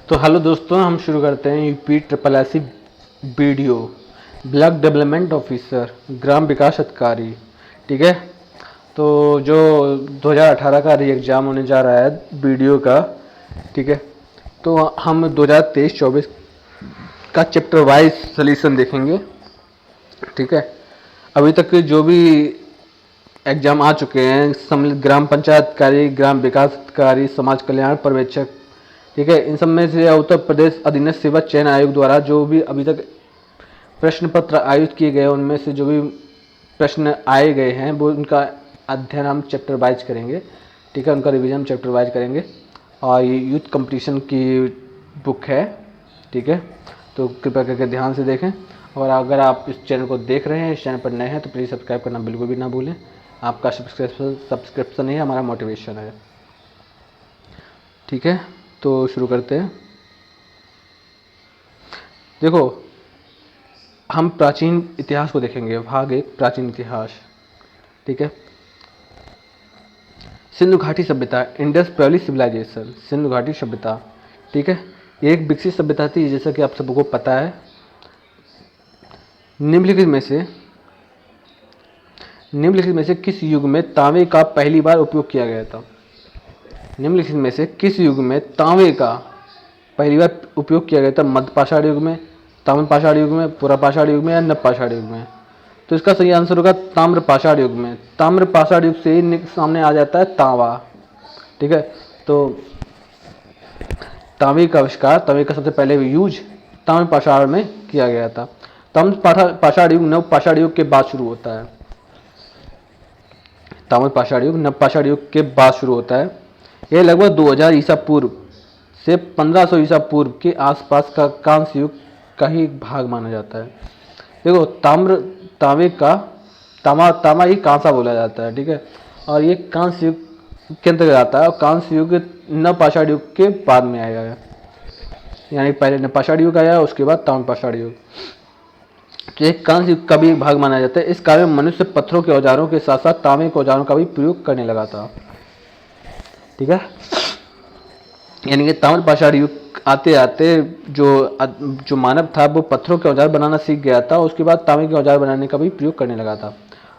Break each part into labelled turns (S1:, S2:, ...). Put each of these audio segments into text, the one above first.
S1: तो हेलो दोस्तों, हम शुरू करते हैं UP triple S video block development officer ग्राम विकास अधिकारी। ठीक है, तो जो 2018 का री एग्ज़ाम होने जा रहा है वीडियो का। ठीक है, तो हम 2023-24 का चैप्टर वाइज सॉल्यूशन देखेंगे। ठीक है, अभी तक जो भी एग्जाम आ चुके हैं, सम्मिलित ग्राम पंचायत अधिकारी, ग्राम विकास अधिकारी, समाज कल्याण पर्यवेक्षक, ठीक है, इन सब में से उत्तर प्रदेश अधीनस्थ सेवा चयन आयोग द्वारा जो भी अभी तक प्रश्न पत्र आयोजित किए गए, उनमें से जो भी प्रश्न आए गए हैं वो उनका अध्ययन हम चैप्टर वाइज करेंगे। ठीक है, उनका रिवीजन हम चैप्टर वाइज करेंगे। और ये यूथ कंपटीशन की बुक है। ठीक है, तो कृपया करके ध्यान से देखें। और अगर आप इस चैनल को देख रहे हैं, इस चैनल पर नए हैं, तो प्लीज़ सब्सक्राइब करना बिल्कुल भी ना भूलें। आपका सब्सक्रिप्शन ही हमारा मोटिवेशन है। ठीक है, तो शुरू करते हैं। देखो, हम प्राचीन इतिहास को देखेंगे। भाग 1, प्राचीन इतिहास। ठीक है, सिंधु घाटी सभ्यता, इंडस वैली सिविलाइजेशन, सिंधु घाटी सभ्यता। ठीक है, ये एक विकसित सभ्यता थी, जैसा कि आप सबको पता है। निम्नलिखित में से किस युग में तांबे का पहली बार उपयोग किया गया था? निम्नलिखित में से किस युग में तांबे का पहली बार उपयोग किया गया था? मध्य पाषाण युग में, ताम्र पाषाण युग में, पुरा पाषाण युग में या नव पाषाण युग में? तो इसका सही आंसर होगा ताम्र पाषाण युग में। ताम्र पाषाण युग से ही सामने आ जाता है तांबा। ठीक है, तो तांबे का आविष्कार, तांबे का सबसे पहले यूज ताम्र पाषाण में किया गया था। ताम्र पाषाण युग नव पाषाण युग के बाद शुरू होता है। ताम्र पाषाण युग नव पाषाण युग के बाद शुरू होता है। यह लगभग 2000 ईसा पूर्व से 1500 ईसा पूर्व के आसपास का कांस्य युग का ही एक भाग माना जाता है। देखो, तांबा ही कांसा बोला जाता है। ठीक है, और ये कांस्य युग के अंतर्गत आता है। और कांस्य युग नव पाषाण युग के बाद में आया है, यानी पहले नव पाषाण युग आया, उसके बाद ताम्र पाषाण युग। तो एक कांस्य युग का भी एक भाग माना जाता है। इस कार्य में मनुष्य पत्थरों के औजारों के साथ साथ तांबे के औजारों का भी प्रयोग करने लगा था। ठीक है, यानी कि ताम्र पाषाण युग आते आते जो मानव था वो पत्थरों के औजार बनाना सीख गया था। उसके बाद तांबे के औजार बनाने का भी प्रयोग करने लगा था।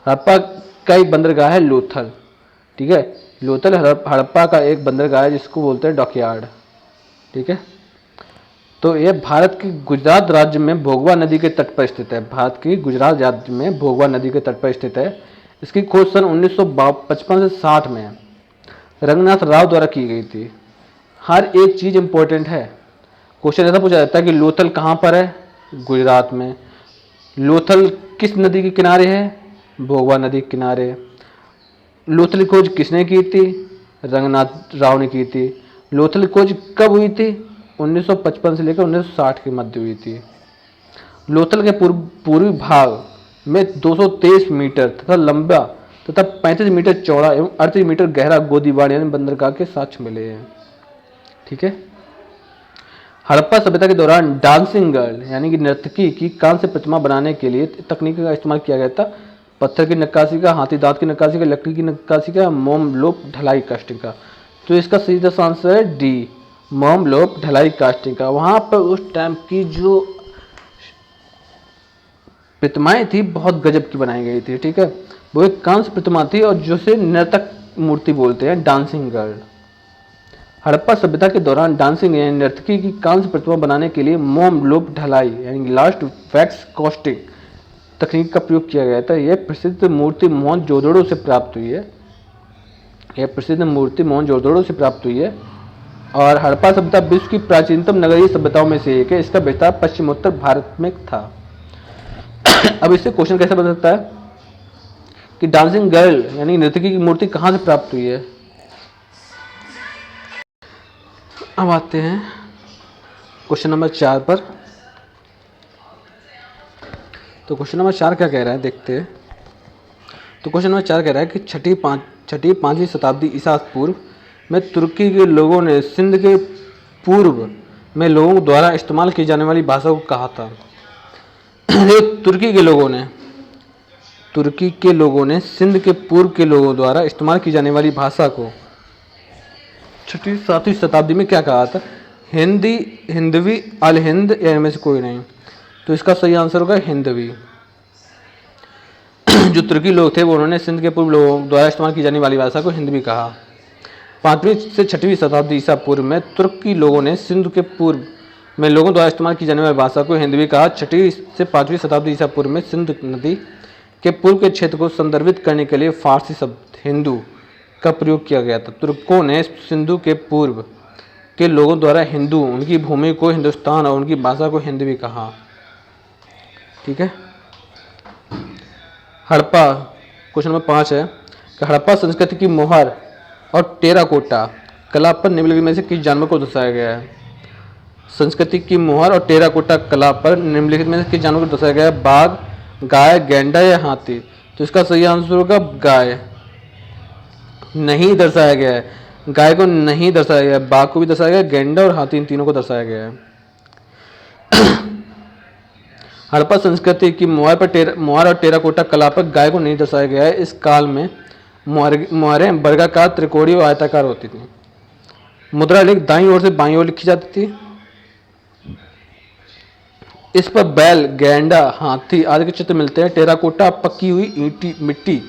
S1: हड़प्पा का एक बंदरगाह है लोथल। ठीक है, लोथल हड़प्पा का एक बंदरगाह है जिसको बोलते हैं डॉकयार्ड। ठीक है, तो यह भारत की गुजरात राज्य में भोगवा नदी के तट पर स्थित है। भारत की गुजरात राज्य में भोगवा नदी के तट पर स्थित है। इसकी खोज सन 1955 से 60 में रंगनाथ राव द्वारा की गई थी। हर एक चीज़ इंपॉर्टेंट है। क्वेश्चन ऐसा पूछा जाता है कि लोथल कहाँ पर है? गुजरात में। लोथल किस नदी के किनारे है? भोगवा नदी के किनारे। लोथल की खोज किसने की थी? रंगनाथ राव ने की थी। लोथल की खोज कब हुई थी? 1955 से लेकर 1960 के मध्य हुई थी। लोथल के पूर्वी भाग में 223 मीटर तथा लंबा तथा 35 मीटर चौड़ा एवं 38 मीटर गहरा गोदीबाड़ यानी बंदरगाह के साक्ष्य मिले हैं। ठीक है, हड़प्पा सभ्यता के दौरान डांसिंग गर्ल यानी कि नर्तकी की कांस्य प्रतिमा बनाने के लिए तकनीक का इस्तेमाल किया गया था। पत्थर की नक्काशी का, हाथी दांत की नक्काशी का, लकड़ी की नक्काशी का, मोम लोप ढलाई कास्टिंग का। तो इसका सीधा आंसर है डी, मोम लोप ढलाई कास्टिंग का। वहां पर उस टाइम की जो प्रतिमाएं थी बहुत गजब की बनाई गई थी। ठीक है, वो एक कांस्य प्रतिमा थी और जिसे नर्तक मूर्ति बोलते हैं, डांसिंग गर्ल। हड़प्पा सभ्यता के दौरान डांसिंग यानी नर्तकी की कांस्य प्रतिमा बनाने के लिए मोम लोप ढलाई यानी लास्ट वैक्स कास्टिंग तकनीक का प्रयोग किया गया था। यह प्रसिद्ध मूर्ति मोहनजोदड़ो से प्राप्त हुई है। यह प्रसिद्ध मूर्ति मोहनजोदड़ो से प्राप्त हुई है। और हड़प्पा सभ्यता विश्व की प्राचीनतम नगरीय सभ्यताओं में से एक है। इसका विस्तार पश्चिमोत्तर भारत में था। अब इससे क्वेश्चन कैसे बन सकता है कि डांसिंग गर्ल यानी नर्तकी की मूर्ति कहाँ से प्राप्त हुई है? अब आते हैं क्वेश्चन नंबर 4 पर। तो क्वेश्चन नंबर 4 क्या कह रहा है, देखते हैं। तो क्वेश्चन नंबर 4 कह रहा है कि छठी 5वीं शताब्दी ईसा पूर्व में तुर्की के लोगों ने सिंध के पूर्व में लोगों द्वारा इस्तेमाल की जाने वाली भाषा को कहा था। तुर्की के लोगों ने सिंध के पूर्व के लोगों द्वारा इस्तेमाल की जाने वाली भाषा को 6वीं 7वीं शताब्दी में क्या कहा था? हिंदी, हिंदवी, अल हिंद या इनमें से कोई नहीं। तो इसका सही आंसर होगा हिंदवी। जो तुर्की लोग थे वो उन्होंने सिंध के पूर्व लोगों द्वारा इस्तेमाल की जाने वाली भाषा को हिंदवी कहा। 5वीं से 6वीं शताब्दी ईसा पूर्व में तुर्की लोगों ने सिंध के पूर्व में लोगों द्वारा इस्तेमाल की जाने वाली भाषा को हिंदवी कहा। 6वीं से 5वीं शताब्दी ईसा पूर्व में सिंध नदी के पूर्व के क्षेत्र को संदर्भित करने के लिए फारसी शब्द हिंदू का प्रयोग किया गया था। तुर्कों ने सिंधु के पूर्व के लोगों द्वारा हिंदू, उनकी भूमि को हिंदुस्तान और उनकी भाषा को हिंदवी कहा। ठीक है। हड़प्पा, क्वेश्चन नंबर 5 है कि हड़प्पा संस्कृति की मोहर और टेराकोटा कला पर निम्नलिखित में से किस जानवर को दर्शाया गया है? संस्कृति की मोहर और टेराकोटा कला पर निम्नलिखित में से किस जानवर को दर्शाया गया है? बाघ, गाय, गैंडा या हाथी? तो इसका सही आंसर होगा गाय। नहीं दर्शाया गया है, गाय को नहीं दर्शाया गया है, बाघ को भी दर्शाया गया है, गैंडा और हाथी इन तीनों को दर्शाया गया है। हड़प्पा संस्कृति की मोहर और टेराकोटा कला पर गाय को नहीं दर्शाया गया है। इस काल में मोहरें वर्गाकार, त्रिकोणीय और आयताकार होती थी। मुद्रा लेख दाईं ओर से बाईं ओर लिखी जाती थी। इस पर बैल, गैंडा, हाथी आदि के चित्र मिलते हैं। टेराकोटा पकी हुई मिट्टी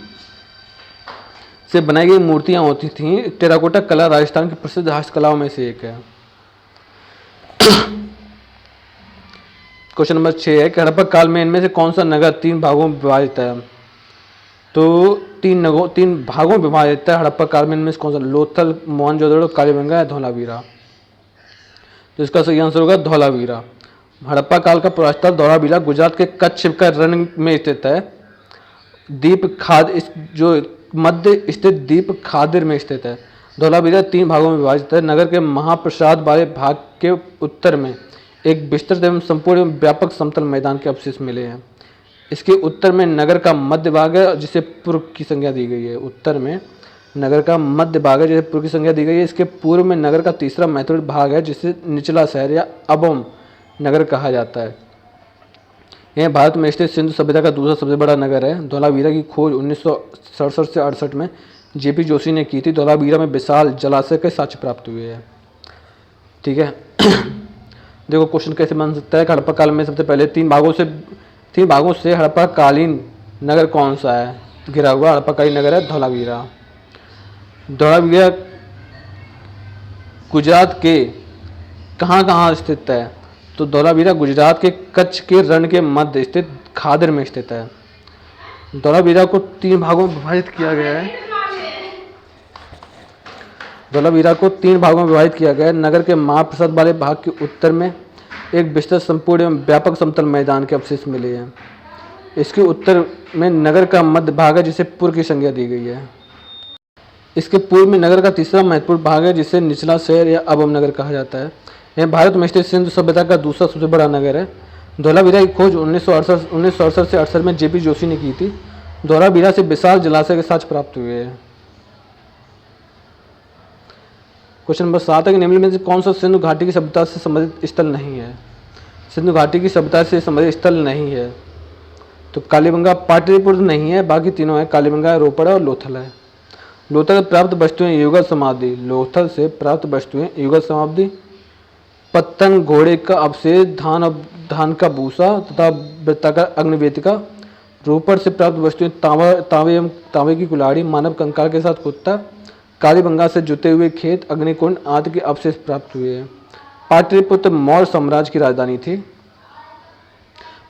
S1: से बनाई गई मूर्तियां होती थीं। टेराकोटा कला राजस्थान की प्रसिद्ध हस्तकलाओं में से एक है। क्वेश्चन नंबर 6 है कि हड़प्पा काल में इनमें से कौन सा नगर 3 भागों में विभाजित है? तो 3 भागों में विभाजित है हड़प्पा काल में। इनमें से कौन सा? लोथल, मोहनजोदड़ो, कालीबंगा या धौलावीरा? तो इसका सही आंसर होगा धौलावीरा। हड़प्पा काल का पुरास्थल धौलावीरा गुजरात के कच्छ का रण में स्थित है। दीप खाद जो मध्य स्थित दीप खादिर में स्थित है। धौलावीरा 3 भागों में विभाजित है। नगर के महाप्रसाद वाले भाग के उत्तर में एक विस्तृत एवं संपूर्ण एवं व्यापक समतल मैदान के अवशेष मिले हैं। इसके उत्तर में नगर का मध्य भाग है जिसे पूर्व की संज्ञा दी गई है। उत्तर में नगर का मध्य भाग है जिसे पूर्व की संज्ञा दी गई है। इसके पूर्व में नगर का तीसरा महत्वपूर्ण भाग है जिसे निचला शहर या अबोम नगर कहा जाता है। यह भारत में स्थित सिंधु सभ्यता का दूसरा सबसे बड़ा नगर है। धौलावीरा की खोज 1967 से 68 में जेपी जोशी ने की थी। धौलावीरा में विशाल जलाशय के साक्ष्य प्राप्त हुए हैं। ठीक है। देखो क्वेश्चन कैसे बन सकता है। हड़प्पा काल में सबसे पहले 3 भागों से हड़प्पा कालीन नगर कौन सा है? घिरा हुआ हड़प्पा कालीन नगर है धौलावीरा। धौलावीरा गुजरात के कहाँ स्थित है? तो धौलावीरा गुजरात के कच्छ के रण के मध्य स्थित खादर में स्थित है। धौलावीरा को 3 भागों में विभाजित किया गया है। धौलावीरा को 3 भागों में विभाजित किया गया है। नगर के महाप्रसाद वाले भाग के उत्तर में एक विस्तृत, संपूर्ण एवं व्यापक समतल मैदान के अवशेष मिले हैं। इसके उत्तर में नगर का मध्य भाग है जिसे पूर्व की संज्ञा दी गई है। इसके पूर्व में नगर का तीसरा महत्वपूर्ण भाग है जिसे निचला शहर या अबोम नगर कहा जाता है। यह भारत में स्थित सिंधु सभ्यता का दूसरा सबसे बड़ा नगर है। धौलावीरा की खोज 1968 से 68 में जेपी जोशी ने की थी। धौलावीरा से विशाल जलाशय के साक्ष्य प्राप्त हुए हैं। क्वेश्चन नंबर 7 है कि निम्नलिखित में से कौन सा सिंधु घाटी की सभ्यता से संबंधित स्थल नहीं है? सिंधु घाटी की सभ्यता से संबंधित स्थल नहीं है तो कालीबंगा, पाटलिपुत्र नहीं है, बाकी तीनों है। कालीबंगा, रोपड़ और लोथल है। लोथल से प्राप्त वस्तुएं युगल समाधि। लोथल से प्राप्त वस्तुएं युगल समाधि, पत्तन, घोड़े का अवशेष, धान का भूसा तथा वृत्ताकार अग्निवेदिका। रोपड़ से प्राप्त वस्तुएं तांबे की कुल्हाड़ी, मानव कंकाल के साथ कुत्ता। कालीबंगा से जुते हुए खेत, अग्निकुंड आदि के अवशेष प्राप्त हुए हैं। पाटलिपुत्र मौर्य साम्राज्य की राजधानी थी।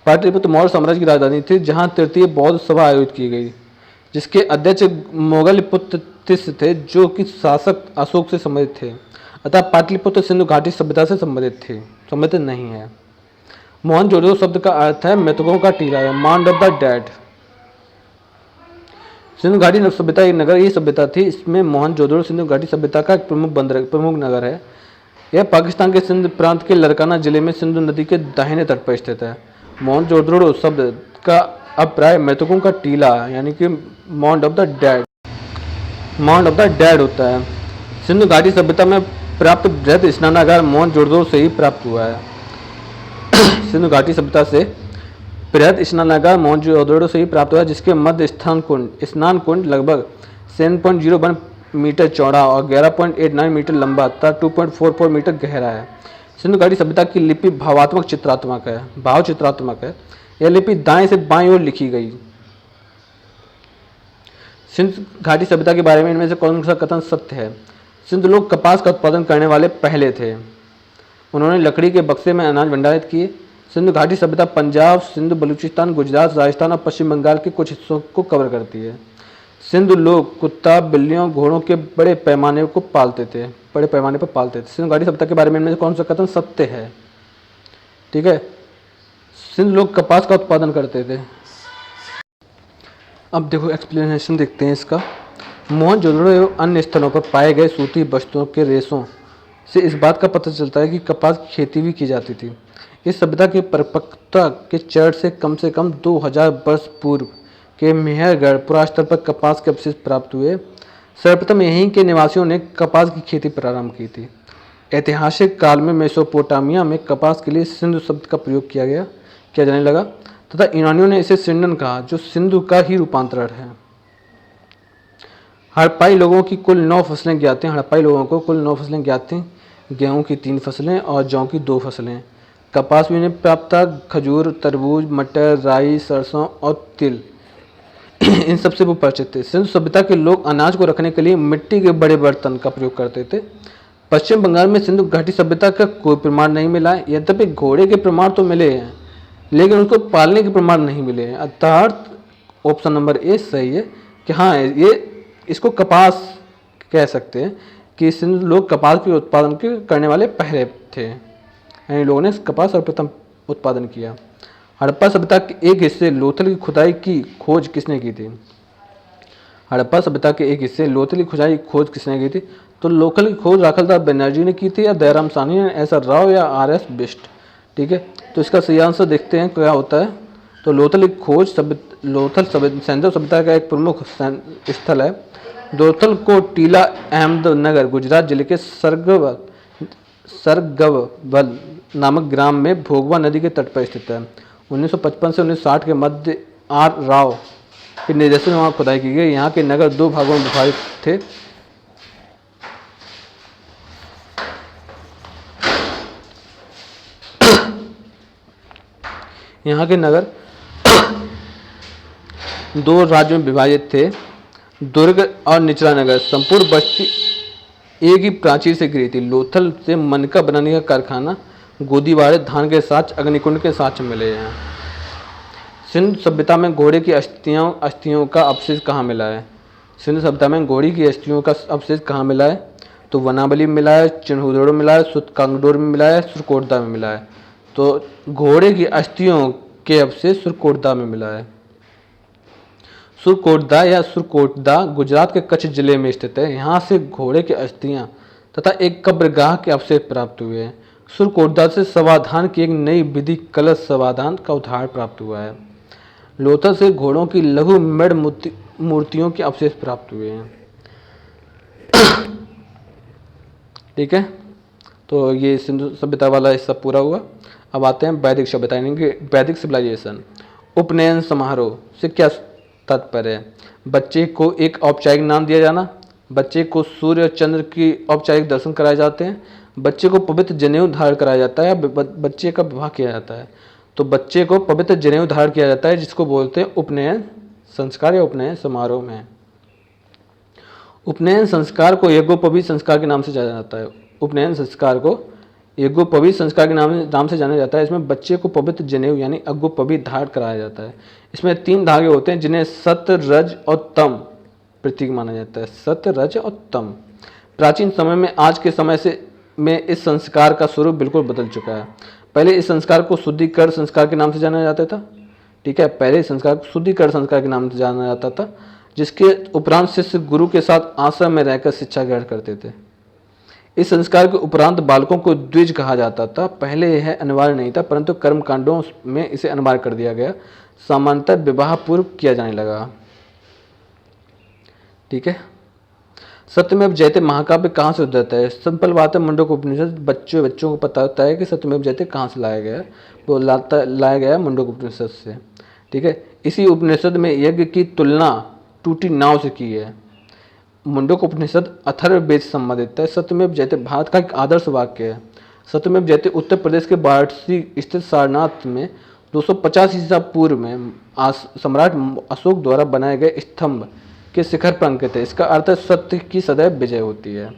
S1: पाटलिपुत्र मौर्य साम्राज्य की राजधानी थी जहां तृतीय बौद्ध सभा आयोजित की गई, जिसके अध्यक्ष मोगल पुत्र तिस थे जो कि शासक अशोक से संबंधित थे। अतः पाटलिपुत्र सिंधु घाटी सभ्यता से संबंधित नहीं है। मोहनजोदड़ो शब्द का अर्थ है मृतकों का टीला या mount of the dead. Sindhu घाटी सभ्यता एक नगरीय सभ्यता थी। इसमें मोहनजोदड़ो सिंधु घाटी सभ्यता का एक प्रमुख नगर है। यह पाकिस्तान के सिंध प्रांत के लरकाना जिले में सिंधु नदी के दाहिने तट पर स्थित है। मोहनजोदड़ो शब्द का अभिप्राय मृतकों का टीला यानी कि माउंट ऑफ द डेड होता है। सिंधु घाटी सभ्यता में प्राप्त बृहद स्नानागार मोहनजोदड़ो से ही प्राप्त हुआ है। सिंधु घाटी सभ्यता से बृहद स्नानागार मोहनजोदड़ो से ही प्राप्त हुआ है, जिसके मध्य स्नान कुंड लगभग 7.01 मीटर चौड़ा और 11.89 मीटर लंबा तथा 2.44 मीटर गहरा है। सिंधु घाटी सभ्यता की लिपि भावात्मक चित्रात्मक है, भाव चित्रात्मक है। यह लिपि दाएं से बाएं ओर लिखी गई। सिंधु घाटी सभ्यता के बारे में इनमें से कौन सा कथन सत्य है? सिंधु लोग कपास का उत्पादन करने वाले पहले थे। उन्होंने लकड़ी के बक्से में अनाज भंडारित किए। सिंधु घाटी सभ्यता पंजाब, सिंधु बलूचिस्तान, गुजरात, राजस्थान और पश्चिम बंगाल के कुछ हिस्सों को कवर करती है। सिंधु लोग कुत्ता, बिल्लियों, घोड़ों के बड़े पैमाने पर पालते थे। सिंधु घाटी सभ्यता के बारे में इनमें से कौन सा कथन सत्य है? ठीक है, सिंधु लोग कपास का उत्पादन करते थे। अब देखो एक्सप्लेनेशन देखते हैं इसका। मोहनजोदड़ो एवं अन्य स्थलों पर पाए गए सूती वस्तुओं के रेशों से इस बात का पता चलता है कि कपास की खेती भी की जाती थी। इस सभ्यता के परिपक्वता के चरण से कम 2000 वर्ष पूर्व के मेहरगढ़ पुरास्तर पर कपास के अवशेष प्राप्त हुए। सर्वप्रथम यहीं के निवासियों ने कपास की खेती प्रारंभ की थी। ऐतिहासिक काल में मेसोपोटामिया में कपास के लिए सिंधु शब्द का प्रयोग किया जाने लगा तथा यूनानियों ने इसे सिंडन कहा, जो सिंधु का ही रूपांतरण है। हड़प्पाई लोगों को कुल 9 फसलें ज्ञात थीं। गेहूं की 3 फसलें और जौ की 2 फसलें। कपास भी उन्हें प्राप्त था। खजूर, तरबूज, मटर, राई, सरसों और तिल इन सबसे वो परिचित थे। सिंधु सभ्यता के लोग अनाज को रखने के लिए मिट्टी के बड़े बर्तन का प्रयोग करते थे। पश्चिम बंगाल में सिंधु घाटी सभ्यता का कोई प्रमाण नहीं मिला है। यद्यपि घोड़े के प्रमाण तो मिले हैं, लेकिन उसको पालने के प्रमाण नहीं मिले हैं। अर्थात ऑप्शन नंबर ए सही है कि हाँ, ये इसको कपास कह सकते हैं कि सिंधु लोग कपास के उत्पादन करने वाले पहले थे, यानी लोगों ने कपास सर्वप्रथम उत्पादन किया। हड़प्पा सभ्यता के एक हिस्से लोथल की खुदाई की खोज किसने की थी? हड़प्पा सभ्यता के एक हिस्से लोथल की खुदाई खोज किसने की थी? तो लोथल की खोज राखलदास बनर्जी ने की थी, या दयाराम साहनी, एस.आर. राव या आर.एस. बिष्ट। ठीक है, तो इसका सही आंसर देखते हैं क्या होता है। तो लोथल की खोज सिंधु सभ्यता का एक प्रमुख स्थल है। लोथल को टीला अहमदनगर गुजरात जिले के सरगवल नामक ग्राम में भोगवा नदी के तट पर स्थित है। 1955 से 1960 के मध्य आर राव के निर्देशन में वहाँ खुदाई की गई। यहाँ के नगर 2 भागों में विभाजित थे। यहाँ के नगर 2 राज्यों में विभाजित थे, दुर्ग और निचला नगर। संपूर्ण बस्ती एक ही प्राचीर से घिरी थी। लोथल से मनका बनाने का कारखाना, गोदीबाड़े, धान के साच, अग्निकुंड के साच मिले हैं। सिंधु सभ्यता में घोड़े की अस्थियों का अवशेष कहाँ मिला है? सिंधु सभ्यता में घोड़ी की अस्थियों का अवशेष कहाँ मिला है? तो वनावली में मिला है, चिन्हुदड़ो में मिला है, सुतकांगडोर में मिला है, सुरकोटदा में मिला है। तो घोड़े की अस्थियों के अवशेष सुरकोटदा में मिला है। सुरकोटदा गुजरात के कच्छ जिले में स्थित है। यहाँ से घोड़े की अस्थियाँ तथा एक कब्रगाह के अवशेष प्राप्त हुए हैं। सुरकोटदा से समाधान की एक नई विधि कलश समाधान का उदाहरण प्राप्त हुआ है। लोथल से घोड़ों की लघु मृण मूर्तियों के अवशेष प्राप्त हुए हैं। ठीक है, तो ये सिंधु सभ्यता वाला हिस्सा पूरा हुआ। अब आते हैं वैदिक सभ्यता, यानी कि वैदिक सिविलाइजेशन। उपनयन समारोह से क्या तात्पर्य है? बच्चे को एक औपचारिक नाम दिया जाना, बच्चे को सूर्य और चंद्र की औपचारिक दर्शन कराए जाते हैं, बच्चे को पवित्र जनेऊ धारण कराया जाता है, बच्चे का विवाह किया जाता है। तो बच्चे को पवित्र जनेऊ धारण किया जाता है, जिसको बोलते हैं उपनयन संस्कार या उपनयन समारोह में। उपनयन संस्कार को यज्ञोपवीत संस्कार के नाम से जाना जाता है। उपनयन संस्कार को यज्ञोपवीत संस्कार के नाम से जाना जाता है। इसमें बच्चे को पवित्र जनेऊ यानी अज्ञोपवीत धारण कराया जाता है। इसमें 3 धागे होते हैं, जिन्हें सत्य, रज और तम प्रतीक माना जाता है। सत्य, रज और तम। प्राचीन समय में आज के समय से में इस संस्कार का स्वरूप बिल्कुल बदल चुका है। पहले इस संस्कार को शुद्धिकरण संस्कार के नाम से जाना जाता था। ठीक है, पहले इस संस्कार को शुद्धिकरण संस्कार के नाम से जाना जाता था, जिसके उपरांत शिष्य गुरु के साथ आश्रम में रहकर शिक्षा ग्रहण करते थे। इस संस्कार के उपरांत बालकों को द्विज कहा जाता था। पहले यह अनिवार्य नहीं था, परंतु कर्मकांडों में इसे अनिवार्य कर दिया गया। सामान्यतः विवाह पूर्व किया जाने लगा। ठीक है, सत्यमेव जयते महाकाव्य कहाँ से उद्धृत है? सिंपल बात है, मुंडक उपनिषद। बच्चों को पता होता है कि सत्यमेव जयते कहाँ से लाया गया है। वो लाया गया मुंडक उपनिषद से। ठीक है, इसी उपनिषद में यज्ञ की तुलना टूटी नाव से की है। मुंडक उपनिषद अथर्ववेद से संबंधित है। सत्यमेव जयते भारत का एक आदर्श वाक्य है। सत्यमेव जयते उत्तर प्रदेश के वाराणसी स्थित सारनाथ में 250 ईसा पूर्व में सम्राट अशोक द्वारा बनाए गए स्तंभ के शिखर पर अंकित है। इसका अर्थ है सत्य की सदैव विजय होती है।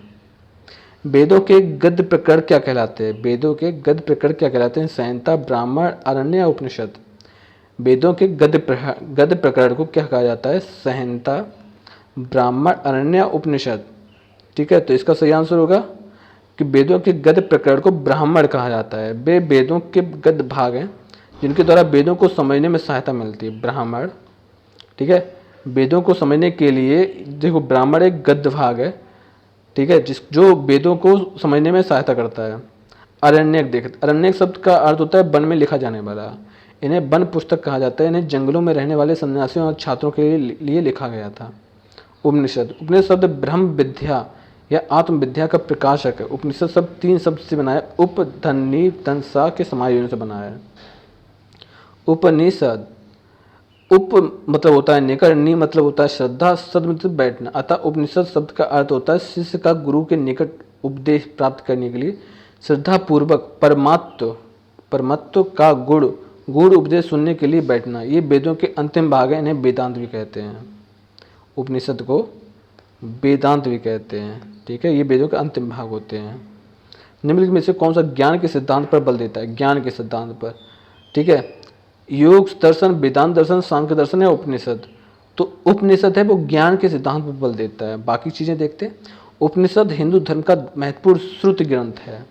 S1: वेदों के गद्य प्रकरण क्या कहलाते हैं? वेदों के गद्य प्रकरण क्या कहलाते हैं? संहिता, ब्राह्मण, अरण्य, उपनिषद। वेदों के गद्य प्रकरण को क्या कहा जाता है? संहिता, ब्राह्मण, अरण्य, उपनिषद। ठीक है, तो इसका सही आंसर होगा कि वेदों के गद्य प्रकरण को ब्राह्मण कहा जाता है। वे वेदों के गद्य भाग हैं जिनके द्वारा वेदों को समझने में सहायता मिलती है। ब्राह्मण, ठीक है, वेदों को समझने के लिए देखो ब्राह्मण एक गद्य भाग है, ठीक है, जो वेदों को समझने में सहायता करता है। अरण्यक, देख अरण्यक शब्द का अर्थ होता है वन में लिखा जाने वाला। इन्हें वन पुस्तक कहा जाता है। इन्हें जंगलों में रहने वाले सन्यासियों और छात्रों के लिए लिखा गया था। उपनिषद, उपनिषद शब्द ब्रह्म विद्या या आत्मविद्या का प्रकाशक है। उपनिषद शब्द 3 शब्द से बना है। उप, धन, नी, धन, सा के समायोजन से बना है। उपनिषद, उप मतलब होता है निकट, नी मतलब होता है श्रद्धा, सद मतलब बैठना। अतः उपनिषद शब्द का अर्थ होता है शिष्य का गुरु के निकट उपदेश प्राप्त करने के लिए श्रद्धा पूर्वक परमत्व का गूढ़ उपदेश सुनने के लिए बैठना। ये वेदों के अंतिम भाग है। इन्हें वेदांत भी कहते हैं। उपनिषद को वेदांत भी कहते हैं। ठीक है, ये वेदों के अंतिम भाग होते हैं। निम्नलिखित में से कौन सा ज्ञान के सिद्धांत पर बल देता है? ज्ञान के सिद्धांत पर। ठीक है, योग दर्शन, वेदांत दर्शन, सांख्य दर्शन या उपनिषद? तो उपनिषद है वो ज्ञान के सिद्धांत पर बल देता है। बाकी चीजें देखते हैं। उपनिषद हिंदू धर्म का महत्वपूर्ण श्रुति ग्रंथ है।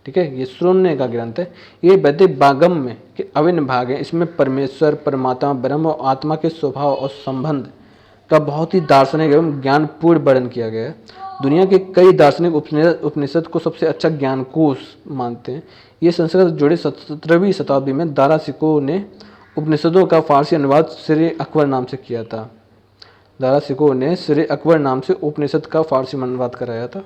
S1: ठीक है, ये सुनने का ग्रंथ है। ये वैदिक वागम में के अभिन्न भाग है। इसमें परमेश्वर, परमात्मा, ब्रह्म और आत्मा के स्वभाव और संबंध का बहुत ही दार्शनिक एवं ज्ञानपूर्ण वर्णन किया गया है। दुनिया के कई दार्शनिक उपनिषद को सबसे अच्छा ज्ञानकोश मानते हैं। ये संस्कृत जुड़े 17वीं शताब्दी में दारा सिको ने उपनिषदों का फारसी अनुवाद सिर अकबर नाम से किया था। दारा सिको ने सिर अकबर नाम से उपनिषद का फारसी अनुवाद कराया था।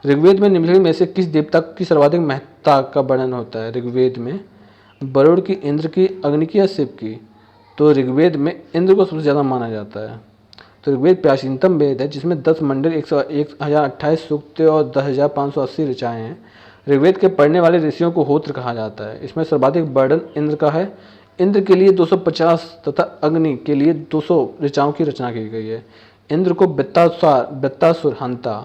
S1: ऋग्वेद में निम्नलिखित में से किस देवता की सर्वाधिक महत्ता का वर्णन होता है? ऋग्वेद में वरुण की, इंद्र की, अग्नि की या शिव की? तो ऋग्वेद में इंद्र को सबसे ज़्यादा माना जाता है। तो ऋग्वेद प्राचीनतम वेद है जिसमें 10 मंडल, 1028 सूक्त और 10,580 ऋचाएँ हैं। ऋग्वेद के पढ़ने वाले ऋषियों को होत्र कहा जाता है। इसमें सर्वाधिक वर्णन इंद्र का है। इंद्र के लिए 250 तथा अग्नि के लिए 200 ऋचाओं की रचना की गई है। इंद्र को वृत्तासुर, हंता,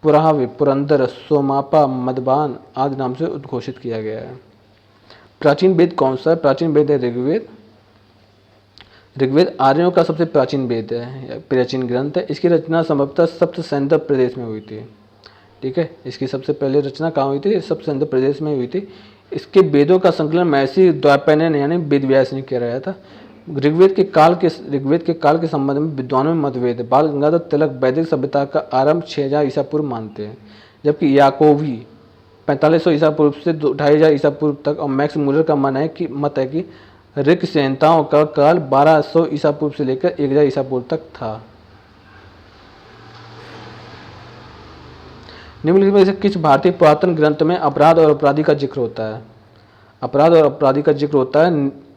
S1: पुरावे, पुरंदर, सोमापा, मदबान आदि नाम से उद्घोषित किया गया है। प्राचीन वेद कौन सा है? प्राचीन वेद है ऋग्वेद। ऋग्वेद आर्यों का सबसे प्राचीन वेद है, प्राचीन ग्रंथ है। इसकी रचना संभवतः सप्त सैंधव प्रदेश में हुई थी। ठीक है, इसकी सबसे पहले रचना कहाँ हुई थी? सप्त सैंधव प्रदेश में हुई थी। इसके वेदों का संकलन महर्षि द्वापरयन यानी वेद व्यास ने किया था। ऋग्वेद के काल के संबंध में विद्वानों में मतभेद है। बाल गंगाधर तिलक वैदिक सभ्यता का आरंभ 6000 ईसा पूर्व मानते हैं, जबकि याकोवी 4500 ईसा पूर्व से 2500 ईसा पूर्व तक और मैक्स मूलर का मत है कि ऋक संहिताओं का काल 1200 ईसा पूर्व से लेकर 1000 ईसा पूर्व तक था। निम्नलिखित में से किस भारतीय पुरातन ग्रंथ में अपराध और अपराधी का जिक्र होता है? अपराध और अपराधी का जिक्र होता है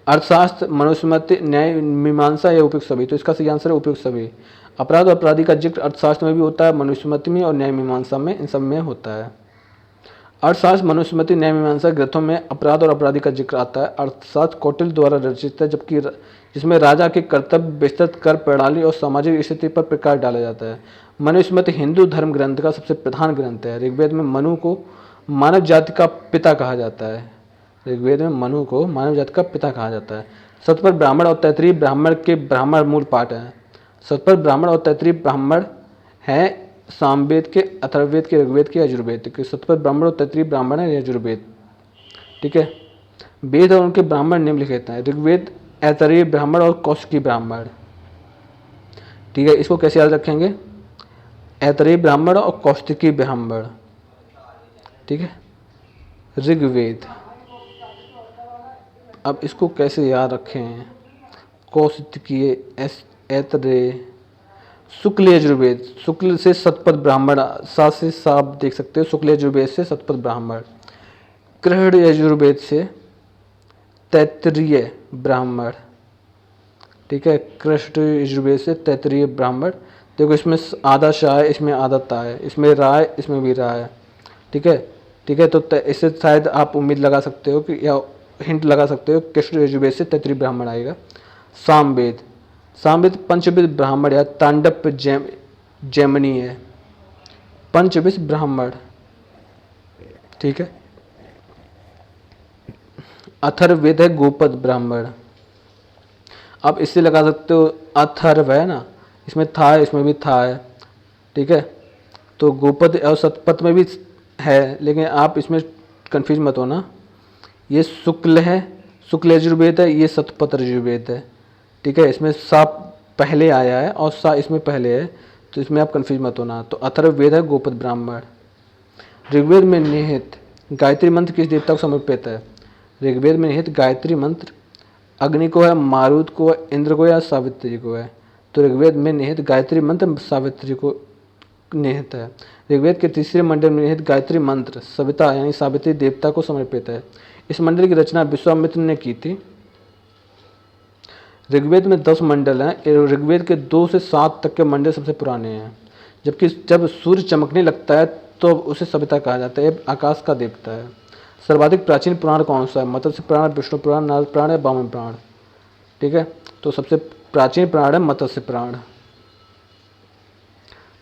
S1: अर्थशास्त्र, मनुस्मृति, न्याय मीमांसा या उपयुक्त सभी? तो इसका सही आंसर है उपयुक्त सभी। अपराध और अपराधी का जिक्र अर्थशास्त्र में भी होता है, मनुस्मृति में और न्याय मीमांसा में, इन सब में होता है। अर्थशास्त्र, मनुस्मृति, न्याय मीमांसा ग्रंथों में अपराध और अपराधी का जिक्र आता है। अर्थशास्त्र कौटिल्य द्वारा रचित है, जबकि जिसमें राजा के कर्तव्य, विस्तृत कर प्रणाली और सामाजिक स्थिति पर प्रकाश डाला जाता है। मनुस्मृति हिंदू धर्म ग्रंथ का सबसे प्रधान ग्रंथ है। ऋग्वेद में मनु को मानव जाति का पिता कहा जाता है। ऋग्वेद में मनु को मानव जाति का पिता कहा जाता है। सतपथ ब्राह्मण और तैत्तिरीय ब्राह्मण के ब्राह्मण मूल पाठ हैं। सतपथ ब्राह्मण और तैत्तिरीय ब्राह्मण हैं सामवेद के, अथर्ववेद के, ऋग्वेद के, यजुर्वेद के। सतपथ ब्राह्मण और तैत्तिरीय ब्राह्मण है यजुर्वेद। ठीक है, वेद और उनके ब्राह्मण निम्नलिखित हैं। ऋग्वेद, ऐतरेय ब्राह्मण और कौशिकी ब्राह्मण। ठीक है, इसको कैसे याद रखेंगे? ऐतरेय ब्राह्मण और कौशिकी ब्राह्मण। ठीक है, ऋग्वेद। अब इसको कैसे याद रखें? कौशिकीय, ऐतरेय, शुक्ल यजुर्वेद। शुक्ल से सतपथ ब्राह्मण, सा से साप देख सकते हो। शुक्ल यजुर्वेद से सतपथ ब्राह्मण। कृष्ण यजुर्वेद से तैत्तिरीय ब्राह्मण। ठीक है, कृष्ण यजुर्वेद से तैत्तिरीय ब्राह्मण। देखो इसमें आधा शाह है, इसमें आधा ता है, इसमें रा है, इसमें भी रा है। ठीक है, ठीक है। तो इससे शायद आप उम्मीद लगा सकते हो कि, या हिंट लगा सकते हो, कृष्ण यजुर्वेद से तैतृय ब्राह्मण आएगा। सामवेद, सामवेद पंचविध ब्राह्मण या तांडव जैमिनी है, पंचविध ब्राह्मण, ठीक है। अथर्ववेद है गोपद ब्राह्मण। आप इससे लगा सकते हो, अथर्व है ना, इसमें था है, इसमें भी था है, ठीक है। तो गोपद और सतपथ में भी है, लेकिन आप इसमें कंफ्यूज मत होना। ये शुक्ल है, शुक्ल यजुर्वेद है, ये सतपथ यजुर्वेद है, ठीक है। इसमें सा पहले आया है और सा इसमें पहले है, तो इसमें आप कंफ्यूज मत होना। तो अथर्ववेद है गोपद ब्राह्मण। ऋग्वेद में निहित गायत्री मंत्र किस देवता को समर्पित है? ऋग्वेद में निहित गायत्री मंत्र अग्नि को है, मारुत को है, इंद्र को या सावित्री को है? तो ऋग्वेद में निहित गायत्री मंत्र सावित्री को निहित है। ऋग्वेद के तीसरे मंडल में निहित गायत्री मंत्र सविता यानी सावित्री देवता को समर्पित है। इस मंडल की रचना विश्वामित्र ने की थी। ऋग्वेद में 10 मंडल हैं। ऋग्वेद के 2 से 7 तक के मंडल सबसे पुराने हैं, जबकि जब सूर्य चमकने लगता है तो उसे सविता कहा जाता है, आकाश का देवता है। सर्वाधिक प्राचीन पुराण कौन सा है? मत्स्य पुराण, विष्णु पुराण, नारद पुराण या वामन पुराण? ठीक है, तो सबसे प्राचीन पुराण है मत्स्य पुराण।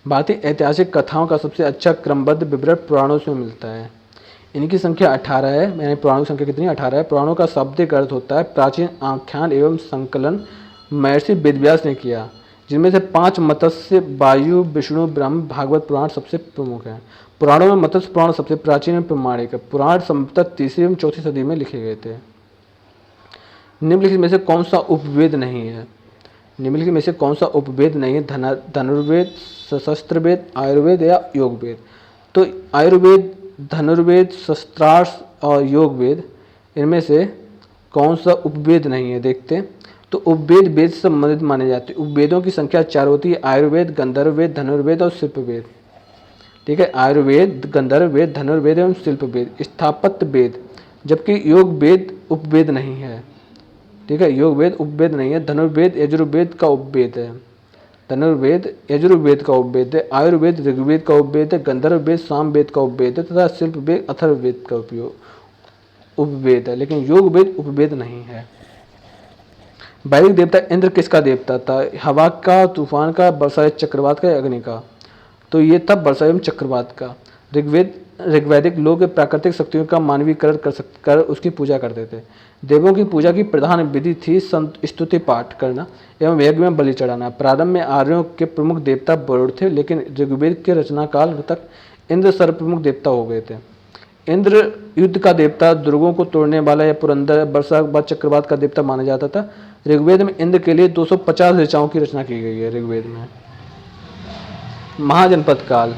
S1: भारतीय ऐतिहासिक कथाओं का सबसे अच्छा क्रमबद्ध विवरण पुराणों से मिलता है। इनकी संख्या 18 है। यानी पुराणों की संख्या कितनी? 18 है। पुराणों का शाब्दिक अर्थ होता है प्राचीन आख्यान एवं संकलन महर्षि वेदव्यास ने किया, जिनमें से 5 मत्स्य, वायु, विष्णु, ब्रह्म, भागवत पुराण सबसे प्रमुख हैं। पुराणों में मत्स्य पुराण सबसे प्राचीन एवं प्रमाणिक है। पुराण संभवतः 3री एवं 4री सदी में लिखे गए थे। निम्नलिखित में से कौन सा उपवेद नहीं है? निम्नलिखित में से कौन सा उपवेद नहीं है? धनुर्वेद, सशस्त्रवेद, आयुर्वेद या योगवेद? तो आयुर्वेद, धनुर्वेद, शस्त्रास्त्र और योगवेद, इनमें से कौन सा उपवेद नहीं है? देखते हैं। तो उपवेद वेद से संबंधित माने जाते हैं। उपवेदों की संख्या 4 होती है, आयुर्वेद, गंधर्ववेद, धनुर्वेद और शिल्पवेद। ठीक है, आयुर्वेद, गंधर्ववेद, धनुर्वेद एवं शिल्पवेद। स्थापत्य वेद, जबकि योग वेद उपवेद नहीं है। ठीक है, योग वेद उपवेद नहीं है। धनुर्वेद यजुर्वेद का उपवेद है। धनुर्वेद यजुर्वेद का उपवेद है। आयुर्वेद ऋग्वेद का उपवेद है। गंधर्ववेद सामवेद का उपवेद है तथा शिल्पवेद अथर्ववेद का उपवेद है, लेकिन योग वेद उपवेद नहीं है। वैदिक देवता इंद्र किसका देवता था? हवा का, तूफान का, वर्षा या चक्रवात का या अग्नि का? तो ये था वर्षा एवं चक्रवात का। ऋग्वैदिक लोग प्राकृतिक शक्तियों का मानवीकरण कर उसकी पूजा करते थे। देवों की पूजा की प्रधान विधि थी स्तुति पाठ करना एवं यज्ञ में बलि चढ़ाना। प्रारंभ में आर्यों के प्रमुख देवता वरुण थे, लेकिन ऋग्वेद के रचना काल तक इंद्र सर्वप्रमुख देवता हो गए थे। इंद्र युद्ध का देवता, दुर्गों को तोड़ने वाला या पुरंदर, वर्षा व चक्रवात का देवता माना जाता था। ऋग्वेद में इंद्र के लिए 250 ऋचाओं की रचना की गई है। ऋग्वेद में महाजनपद काल,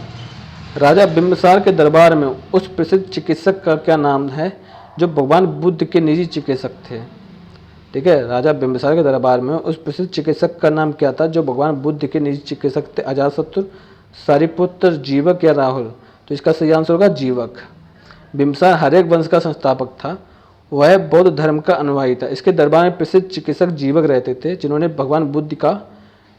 S1: राजा बिंबिसार के दरबार में उस प्रसिद्ध चिकित्सक का क्या नाम है जो भगवान बुद्ध के निजी चिकित्सक थे? ठीक है, राजा बिंबिसार के दरबार में उस प्रसिद्ध चिकित्सक का नाम क्या था जो भगवान बुद्ध के निजी चिकित्सक थे? अजातशत्रु, सारिपुत्र, जीवक या राहुल? तो इसका सही आंसर होगा जीवक। बिंबिसार हर्यक वंश का संस्थापक था। वह बौद्ध धर्म का अनुयायी था। इसके दरबार में प्रसिद्ध चिकित्सक जीवक रहते थे, जिन्होंने भगवान बुद्ध का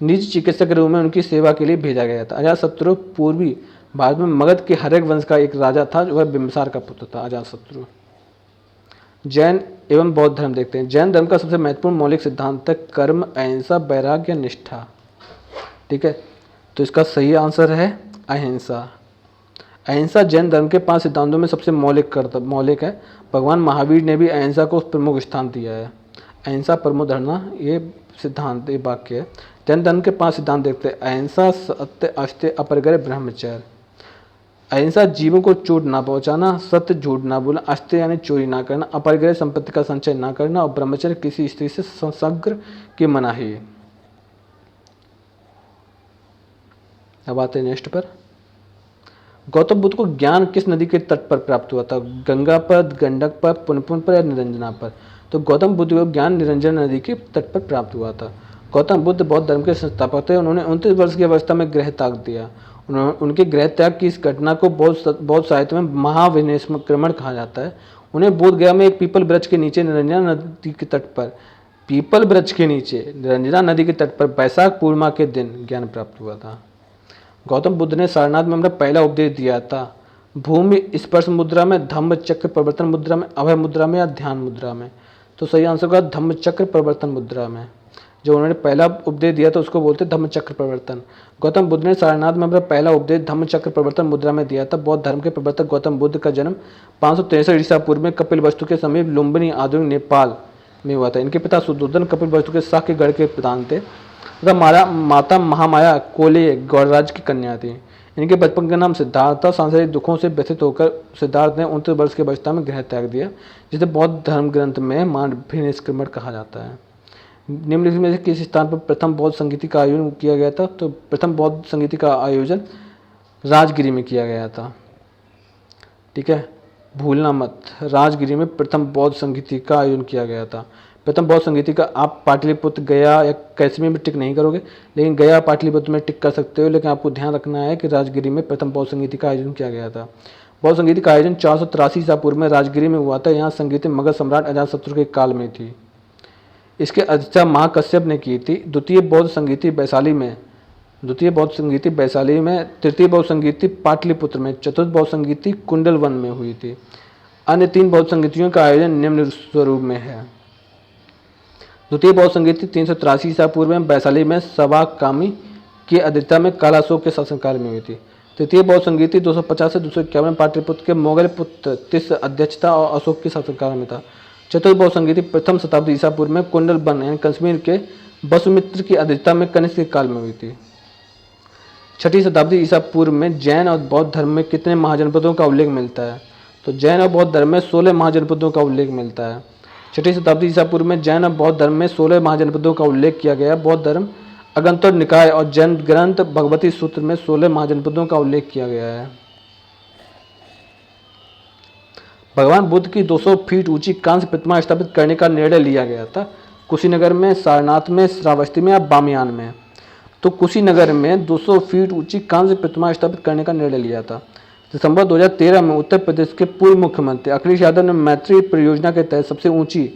S1: निजी चिकित्सक के रूप में उनकी सेवा के लिए भेजा गया था। अजातशत्रु पूर्वी भारत में मगध के हर्यक वंश का एक राजा था, जो वह बिंबिसार का पुत्र था, अजातशत्रु। जैन एवं बौद्ध धर्म देखते हैं। जैन धर्म का सबसे महत्वपूर्ण मौलिक सिद्धांत है कर्म, अहिंसा, वैराग्य, निष्ठा। ठीक है, तो इसका सही आंसर है अहिंसा। अहिंसा जैन धर्म के 5 सिद्धांतों में सबसे मौलिक है। भगवान महावीर ने भी अहिंसा को प्रमुख स्थान दिया है। अहिंसा परमो धर्मा, ये सिद्धांत, ये वाक्य है। जैन धर्म के 5 सिद्धांत देखते हैं। अहिंसा, सत्य, अस्तेय, अपरिग्रह, ब्रह्मचर्य। अहिंसा जीवों को चोट ना पहुंचाना, सत्य झूठ ना बोलना, अस्तेय यानी चोरी ना करना, अपरिग्रह संपत्ति का संचय ना करना और ब्रह्मचर्य किसी स्त्री से संसर्ग की मनाही। अब आते हैं नेक्स्ट पर। गौतम बुद्ध को ज्ञान किस नदी के तट पर प्राप्त हुआ था? गंगा पर, गंडक पर, पुनपुन पर या निरंजना पर? तो गौतम बुद्ध को ज्ञान निरंजन नदी के तट पर प्राप्त हुआ था। गौतम बुद्ध बौद्ध धर्म के संस्थापक थे। उन्होंने 29 वर्ष की अवस्था में गृह त्याग दिया। उनके गृह त्याग की इस घटना को बौद्ध साहित्य में महाविनिष्क्रमण कहा जाता है। उन्हें बोध गया में एक पीपल वृक्ष के नीचे निरंजना नदी के तट पर, पीपल वृक्ष के नीचे निरंजना नदी के तट पर बैसाख पूर्णिमा के दिन ज्ञान प्राप्त हुआ था। गौतम बुद्ध ने सारनाथ में अपना पहला उपदेश दिया था। भूमि स्पर्श मुद्रा में, धम्म चक्र प्रवर्तन मुद्रा में, अभय मुद्रा में या ध्यान मुद्रा में? तो सही आंसर होगा धम्म चक्र प्रवर्तन मुद्रा में। जो उन्होंने पहला उपदेश दिया था उसको बोलते धम्म चक्र प्रवर्तन। गौतम बुद्ध ने सारनाथ में अपना पहला उपदेश धम्म चक्र प्रवर्तन मुद्रा में दिया था। बौद्ध धर्म के प्रवर्तक गौतम बुद्ध का जन्म 563 ईसा पूर्व में कपिलवस्तु के समीप लुम्बिनी, आधुनिक नेपाल में हुआ था। इनके पिता सुदोधन कपिलवस्तु के शाह के गढ़ के प्रधान थे तथा माता महामाया कोले गौड़राज की कन्या थी। इनके बचपन का नाम सिद्धार्थ था। सांसारिक दुखों से व्यथित होकर सिद्धार्थ ने 29 वर्ष की अवस्था में गृह त्याग दिया, जिसे बौद्ध धर्म ग्रंथ में मानवीय निष्क्रमण कहा जाता है। निम्नलिखित में से किस स्थान पर प्रथम बौद्ध संगीति का आयोजन किया गया था? तो प्रथम बौद्ध संगीति का आयोजन राजगिरी में किया गया था। ठीक है, भूलना मत, राजगिरी में प्रथम बौद्ध संगीति का आयोजन किया गया था। प्रथम बौद्ध संगीति का आप पाटलिपुत्र, गया या कैसमी में टिक नहीं करोगे, लेकिन गया पाटलिपुत्र में टिक कर सकते हो, लेकिन आपको ध्यान रखना है कि राजगिरी में प्रथम बौद्ध संगीति का आयोजन किया गया था। बौद्ध संगीति का आयोजन 483 ईसा पूर्व में राजगिरी में हुआ था। यहाँ संगीत मगध सम्राट अजातशत्रु के काल में थी। इसकी अध्यक्षता महाकश्यप ने की थी। द्वितीय बौद्ध संगीति वैशाली में, तृतीय बौद्ध संगीति पाटलिपुत्र में, चतुर्थ बौद्ध संगीति कुंडलवन में हुई थी। अन्य 3 बौद्ध संगीतियों का आयोजन निम्न स्वरूप में है। द्वितीय बौद्ध संगीति 383 ईसा पूर्व में वैशाली में सवाकामी की अध्यक्षता में कालाशोक के शासनकाल में हुई थी। तृतीय बौद्ध संगीति 250 से 251 में पाटलिपुत्र के मोगल पुत्र तिस अध्यक्षता और अशोक के शासनकाल में था। चतुर्थ बौद्ध संगीति प्रथम शताब्दी ईसा पूर्व में कुंडलवन यानी कश्मीर के वसुमित्र की अध्यक्षता में कनिष्क के काल में हुई थी। छठी शताब्दी ईसा पूर्व में जैन और बौद्ध धर्म में कितने महाजनपदों का उल्लेख मिलता है? तो जैन और बौद्ध धर्म में 16 महाजनपदों का उल्लेख मिलता है। छठी शताब्दी ईसा पूर्व में जैन और बौद्ध धर्म में 16 महाजनपदों का उल्लेख किया गया। बौद्ध धर्म अगंतर निकाय और जैन ग्रंथ भगवती सूत्र में 16 महाजनपदों का उल्लेख किया गया है। भगवान बुद्ध की 200 फीट ऊंची कांस्य प्रतिमा स्थापित करने का निर्णय लिया गया था। कुशीनगर में, सारनाथ में, श्रावस्ती में या बामियान में? तो कुशीनगर में 200 फीट ऊंची कांस्य प्रतिमा स्थापित करने का निर्णय लिया था। दिसंबर 2013 में उत्तर प्रदेश के पूर्व मुख्यमंत्री अखिलेश यादव ने मैत्री परियोजना के तहत सबसे ऊंची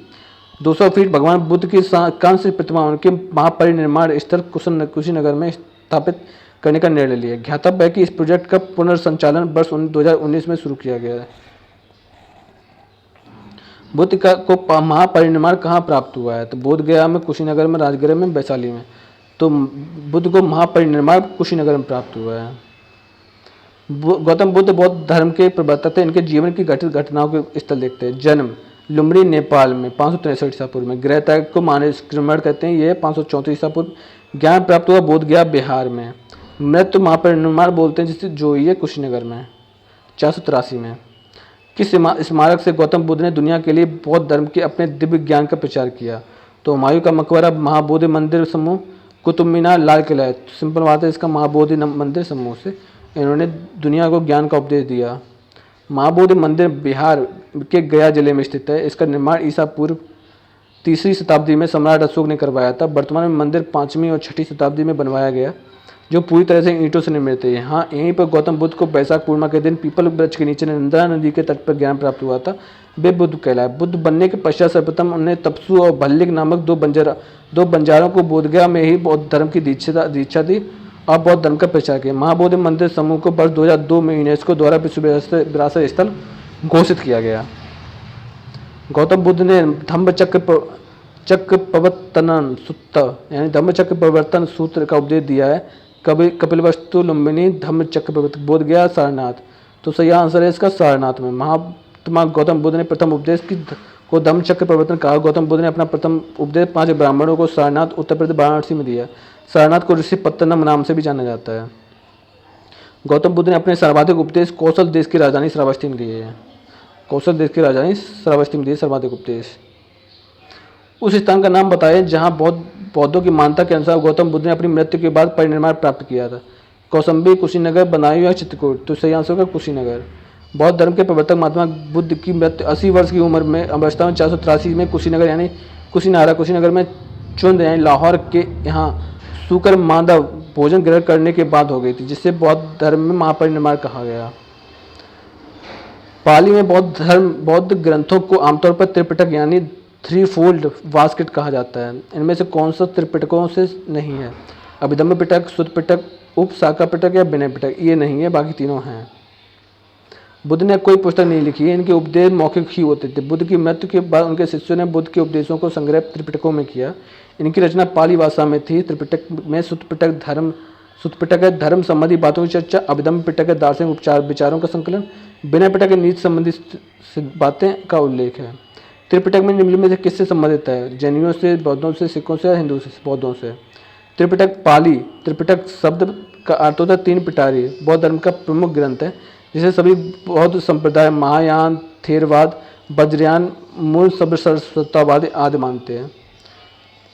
S1: 200 फीट भगवान बुद्ध की कांस्य प्रतिमा उनके महापरिनिर्माण स्थल कुशीनगर में स्थापित करने का निर्णय लिया। ज्ञातव्य है कि इस प्रोजेक्ट का पुनर्संचालन वर्ष 2019 में शुरू किया गया है। बुद्ध को महापरिनिर्माण कहाँ प्राप्त हुआ है? तो बोध गया में, कुशीनगर में, राजगिर में, वैशाली में। तो बुद्ध को महापरिनिर्माण कुशीनगर में प्राप्त हुआ है। गौतम बुद्ध बौद्ध धर्म के प्रवर्तक थे। इनके जीवन की घटित घटनाओं के स्थल देखते हैं। जन्म लुम्बिनी नेपाल में 563 ईसा पूर्व में। गृह त्याग को मानसक्रमण कहते हैं, ये 534 ईसा पूर्व। ज्ञान प्राप्त हुआ बोध गया बिहार में। मृत्यु महापरिनिर्माण बोलते हैं जिससे जो ये कुशीनगर में 483 में। किस स्मारक से गौतम बुद्ध ने दुनिया के लिए बौद्ध धर्म के अपने दिव्य ज्ञान का प्रचार किया? तो हुमायूं का मकबरा, महाबोधि मंदिर समूह, कुतुब मीनार, लाल किला। सिंपल बात है, इसका महाबोधि मंदिर समूह से इन्होंने दुनिया को ज्ञान का उपदेश दिया। महाबोधि मंदिर बिहार के गया जिले में स्थित है। इसका निर्माण ईसा पूर्व 3री शताब्दी में सम्राट अशोक ने करवाया था। वर्तमान में मंदिर 5वीं और 6ठी शताब्दी में बनवाया गया, जो पूरी तरह से ईंटों से निर्मित है। यहाँ यहीं पर गौतम बुद्ध को वैशाख पूर्णिमा के दिन पीपल वृक्ष के नीचे नर्मदा नदी के तट पर ज्ञान प्राप्त हुआ था। वे बुद्ध कहलाए। बुद्ध बनने के पश्चात सर्वप्रथम उन्हें तपसु और भल्लिक नामक दो बंजारों को बोधगया में ही बौद्ध धर्म की दीक्षा दी और बौद्ध धर्म का प्रचार किया। महाबोधि मंदिर समूह को वर्ष 2002 में यूनेस्को द्वारा विश्व विरासत स्थल घोषित किया गया। गौतम बुद्ध ने चक्र प्रवर्तन सूत्र यानी धम्म चक्र प्रवर्तन सूत्र का उपदेश दिया है। कपिलवस्तु, लुम्बिनी, धम्म चक्र प्रवर्तन, बोध गया, सारनाथ। तो सही आंसर है इसका सारनाथ में। महात्मा गौतम बुद्ध ने प्रथम उपदेश को धम्म चक्र प्रवर्तन कहा। गौतम बुद्ध ने अपना प्रथम उपदेश 5 ब्राह्मणों को सारनाथ, उत्तर प्रदेश, वाराणसी में दिया। सारनाथ को ऋषि पत्तनम नाम से भी जाना जाता है। गौतम बुद्ध ने अपने सर्वाधिक उपदेश कौशल देश की राजधानी श्रावस्ती में दिए हैं। कौशल देश की राजधानी श्रावस्ती में दिए सर्वाधिक उपदेश। उस स्थान का नाम बताएं जहां बौद्धों की मान्यता के अनुसार गौतम बुद्ध ने अपनी मृत्यु के बाद परिनिर्वाण प्राप्त किया था। कौसंबी, कुशीनगर, बदायूं या चित्रकूट? तो सही आंसर होगा कुशीनगर। बौद्ध धर्म के प्रवर्तक महात्मा बुद्ध की मृत्यु 80 वर्ष की उम्र में अवस्था में 483 में कुशीनगर यानी कुशीनगर में चुंद यानी लाहौर के यहाँ सूकर मांदा भोजन ग्रहण करने के बाद हो गई थी, जिससे बौद्ध धर्म में महापरिनिर्वाण कहा गया। पाली में बौद्ध ग्रंथों को आमतौर पर त्रिपिटक यानी 3 फोल्ड बास्केट कहा जाता है। इनमें से कौन सा त्रिपिटकों से नहीं है? अभिधम्म पिटक, सुत्त पिटक, उपशाखा पिटक या विनय पिटक? ये नहीं है, बाकी तीनों हैं। बुद्ध ने कोई पुस्तक नहीं लिखी, इनके उपदेश मौखिक ही होते थे। बुद्ध की मृत्यु के बाद उनके शिष्यों ने बुद्ध के उपदेशों को संग्रह त्रिपिटकों में किया। इनकी रचना पाली भाषा में थी। त्रिपिटक में सुत्तपिटक है धर्म संबंधी बातों की चर्चा, अभिधम्म पिटक है दार्शनिक उपचार विचारों का संकलन, विनय पिटक है नीति संबंधी बातें का उल्लेख है। त्रिपिटक में निम्नलिखित में से किससे संबंधित है? जैनियों से, बौद्धों से, सिखों से, हिंदू से, बौद्धों से। त्रिपिटक पाली, त्रिपिटक शब्द का अर्थ होता है तीन पिटारी। बौद्ध धर्म का प्रमुख ग्रंथ है जिसे सभी बौद्ध संप्रदाय महायान, थेरवाद, वज्रयान, मूल सरस्वतावादी आदि मानते हैं।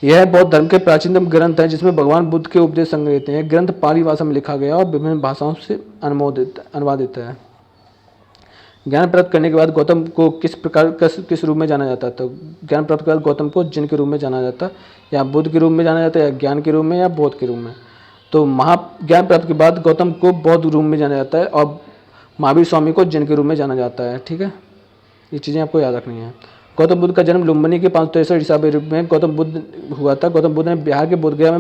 S1: यह बौद्ध धर्म के प्राचीनतम ग्रंथ है जिसमें भगवान बुद्ध के उपदेश संग्रहित हैं। यह ग्रंथ पाली भाषा में लिखा गया और विभिन्न भाषाओं से अनुवादित है। ज्ञान प्राप्त करने के बाद गौतम को किस रूप में जाना जाता है? तो ज्ञान प्राप्त के बाद गौतम को जिन के रूप में जाना जाता है, या बुद्ध के रूप में जाना जाता है, या ज्ञान के रूप में, या बौद्ध के रूप में। तो ज्ञान प्राप्त के बाद गौतम को बौद्ध रूप में जाना जाता है और महावीर स्वामी को जिन के रूप में जाना जाता है। ठीक है, ये चीज़ें आपको याद रखनी है। गौतम बुद्ध का जन्म लुम्बिनी के 563 ईसा में गौतम बुद्ध हुआ था। गौतम बुद्ध ने बिहार के बोधगया में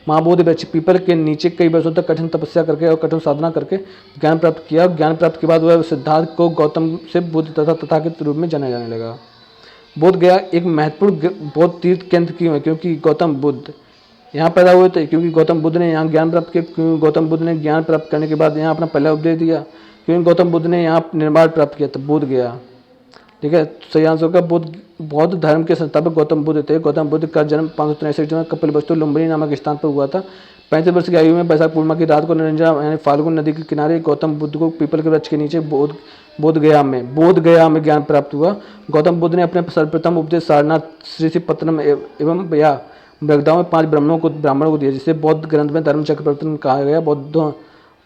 S1: महाबोधि वृक्ष पीपल के नीचे कई वर्षों तक कठिन तपस्या करके और कठोर साधना करके ज्ञान प्राप्त किया। ज्ञान प्राप्त के बाद वह सिद्धार्थ को गौतम से बुद्ध तथा तथागत रूप में जाना जाने लगा। बोधगया एक महत्वपूर्ण बौद्ध तीर्थ केंद्र क्यों है? क्योंकि गौतम बुद्ध यहाँ पैदा हुए थे, क्योंकि गौतम बुद्ध ने यहाँ ज्ञान प्राप्त किया, क्योंकि गौतम बुद्ध ने ज्ञान प्राप्त करने के बाद यहाँ अपना पहला उपदेश दिया, क्योंकि गौतम बुद्ध ने यहाँ निर्माण प्राप्त किया था, बोधगया। ठीक है, सही आंसर का बौद्ध धर्म के संस्थापक गौतम बुद्ध थे। गौतम बुद्ध का जन्म 563 में कपिलवस्तु लुम्बिनी नामक स्थान पर हुआ था। 35 वर्ष की आयु में वैशाख पूर्णिमा की रात को निरंजन यानी फाल्गुन नदी के किनारे गौतम बुद्ध को पीपल के वृक्ष के नीचे बोधगया में ज्ञान प्राप्त हुआ। गौतम बुद्ध ने अपने सर्वप्रथम उपदेश सारनाथ, श्रीपत्तनम एवं या मृगदाओं में 5 ब्राह्मणों को दिया, जिसे बौद्ध ग्रंथ में धर्म चक्र प्रवर्तन कहा गया।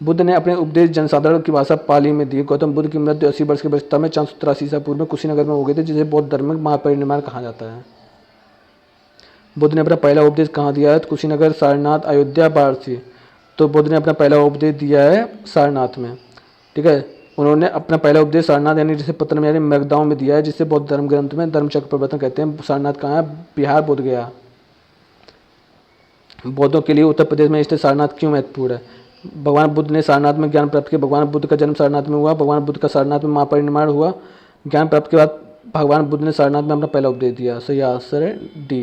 S1: बुद्ध ने अपने उपदेश जनसाधारण की भाषा पाली में दिए। गौतम बुद्ध की मृत्यु 80 वर्ष की अवस्था में 483 ईसा पूर्व में कुशीनगर में हो गई थी, जिसे बौद्ध धर्म में महापरिनिर्वाण कहा जाता है। बुद्ध ने अपना पहला उपदेश कहाँ दिया है? कुशीनगर, सारनाथ, अयोध्या, वाराणसी। तो बुद्ध ने अपना पहला उपदेश दिया है सारनाथ में। ठीक है, उन्होंने अपना पहला उपदेश सारनाथ यानी जिसे पत्तनम यानी मृगदाओं में दिया है, जिसे बौद्ध धर्म ग्रंथ में धर्म चक्र प्रवर्तन कहते हैं। सारनाथ कहाँ है? बिहार, बोधगया। बौद्धों के लिए उत्तर प्रदेश में स्थित सारनाथ क्यों महत्वपूर्ण है? भगवान बुद्ध ने सारनाथ में ज्ञान प्राप्त किया। भगवान बुद्ध का जन्म सारनाथ में हुआ। भगवान बुद्ध का सारनाथ में महापरिनिर्वाण हुआ। ज्ञान प्राप्त के बाद भगवान बुद्ध ने सारनाथ में अपना पहला उपदेश दिया। सही आंसर है डी।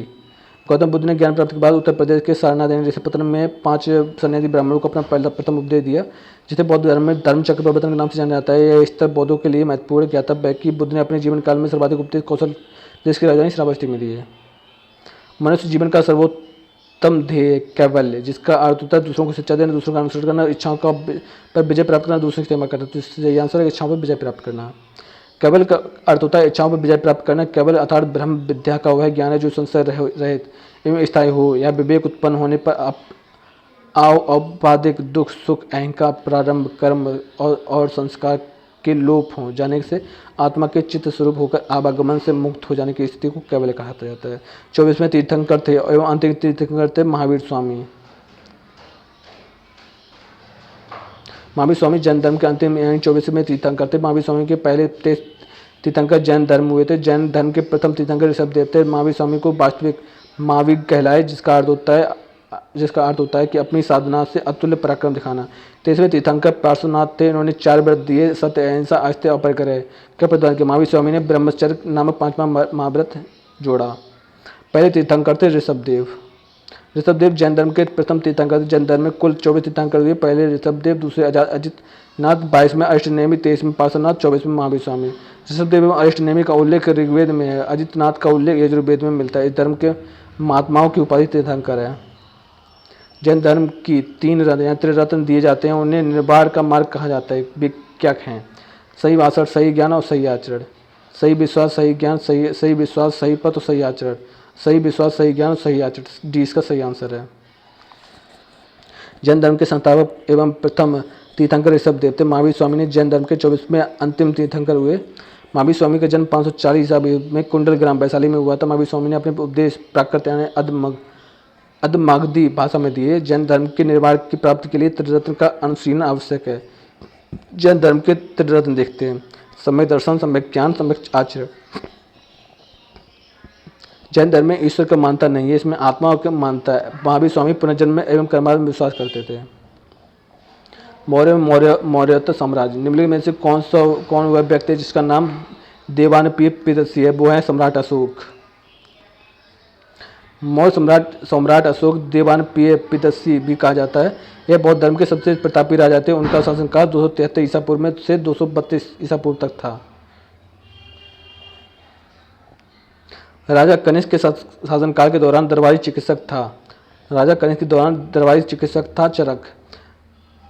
S1: गौतम बुद्ध ने ज्ञान प्राप्त के बाद उत्तर प्रदेश के सारनाथ यानी ऋषिपत्तनम में 5 सन्यासी ब्राह्मणों को अपना प्रथम उपदेश दिया, जिसे बौद्ध धर्म में धर्म चक्र प्रवर्तन के नाम से जाना जाता है। यह स्तर बौद्धों के लिए महत्वपूर्ण ज्ञातव्य है कि बुद्ध ने अपने जीवन काल में सर्वाधिक उपदेश कौशल देश की राजधानी श्रावस्ती में दिए। मनुष्य जीवन का सर्वोत्तम ध्येय कैवल्य, जिसका अर्थ होता है दूसरों को शिक्षा देना, दूसरों का अनुसरण करना, इच्छाओं का पर विजय प्राप्त करना, दूसरों की सेवा करना। तो इससे आंसर है इच्छाओं पर विजय प्राप्त करना। केवल का अर्थ होता है इच्छाओं पर विजय प्राप्त करना। केवल अर्थात ब्रह्म विद्या का वह ज्ञान है जो संशय रहित एवं स्थायी हो, या विवेक उत्पन्न होने पर औपाधिक दुख, सुख, अहंकार, प्रारंभ, कर्म और संस्कार के लोप हो जाने से आत्मा के चित्त स्वरूप होकर आवागमन से मुक्त हो जाने की स्थिति को कैवल्य कहा जाता है। 24वें तीर्थंकर थे एवं अंतिम तीर्थंकर थे महावीर स्वामी। महावीर स्वामी जैन धर्म के अंतिम यानी 24वें तीर्थंकर थे। महावीर स्वामी के पहले तीर्थंकर जैन धर्म हुए थे। जैन धर्म के प्रथम तीर्थंकर ऋषभदेव थे। महावीर स्वामी को वास्तविक महावीर कहलाए, जिसका अर्थ होता है कि अपनी साधना से अतुल्य पराक्रम दिखाना। 23वें तीर्थंकर पार्श्वनाथ थे। इन्होंने 4 व्रत दिए, सत्य, अहिंसा, आस्तिक और परिग्रह का प्रदान किया। महावीर स्वामी ने ब्रह्मचर्य नामक 5वां महाव्रत जोड़ा। पहले तीर्थंकर थे ऋषभदेव। ऋषभदेव जैन धर्म के प्रथम तीर्थंकर थे। जैन धर्म में कुल 24 तीर्थंकर हुए। पहले ऋषभदेव, दूसरे अजितनाथ, 22वें अष्टनेमी, 23वें पार्श्वनाथ, 24वें महावीर स्वामी। ऋषभदेव एवं अष्टनेमी का उल्लेख ऋग्वेद में है। अजितनाथ का उल्लेख यजुर्वेद में मिलता है। इस धर्म के महात्माओं की उपाधि तीर्थंकर है। जैन धर्म की 3 रत्न या त्रिरत्न दिए जाते हैं। उन्हें निर्वाण का मार्ग कहा जाता है। वे क्या हैं? सही भाषण, सही ज्ञान और सही आचरण। सही विश्वास, सही ज्ञान, सही विश्वास, सही पथ और सही आचरण। सही विश्वास, सही ज्ञान और सही आचरण। डी इसका सही आंसर है। जैन धर्म के संस्थापक एवं प्रथम तीर्थंकर ऋषभदेव थे। महावीर स्वामी ने जैन धर्म के 24वें अंतिम तीर्थंकर हुए। महावीर स्वामी का जन्म 540 ईसा में कुंडल ग्राम वैशाली में हुआ था। महावीर स्वामी ने अपने उपदेश प्राकृत यानी अधमागधी भाषा में दिए। जैन धर्म के निर्वाण की प्राप्ति के लिए त्रिरत्न का अनुशीलन आवश्यक है। जैन धर्म के त्रिरत्न देखते हैं: सम्यक दर्शन, सम्यक ज्ञान, सम्यक आचरण। जैन धर्म में ईश्वर का मानता नहीं है, इसमें आत्मा को मानता है। महावीर स्वामी पुनर्जन्म एवं कर्मार्थ में विश्वास करते थे। मौर्योत्तर साम्राज्य। निम्नलिखित में से कौन वह व्यक्ति है जिसका नाम देवानप्रिय प्रियदर्शी है? वो है सम्राट अशोक। मौर्य सम्राट अशोक देवानप्रिय प्रियदर्शी भी कहा जाता है। यह बौद्ध धर्म के सबसे प्रतापी राजा थे। उनका शासनकाल 273 ईसा पूर्व में से 232 ईसा पूर्व तक था। राजा कनिष्क के शासनकाल के दौरान दरबारी चिकित्सक था। राजा कनिष्क के दौरान दरबारी चिकित्सक था चरक।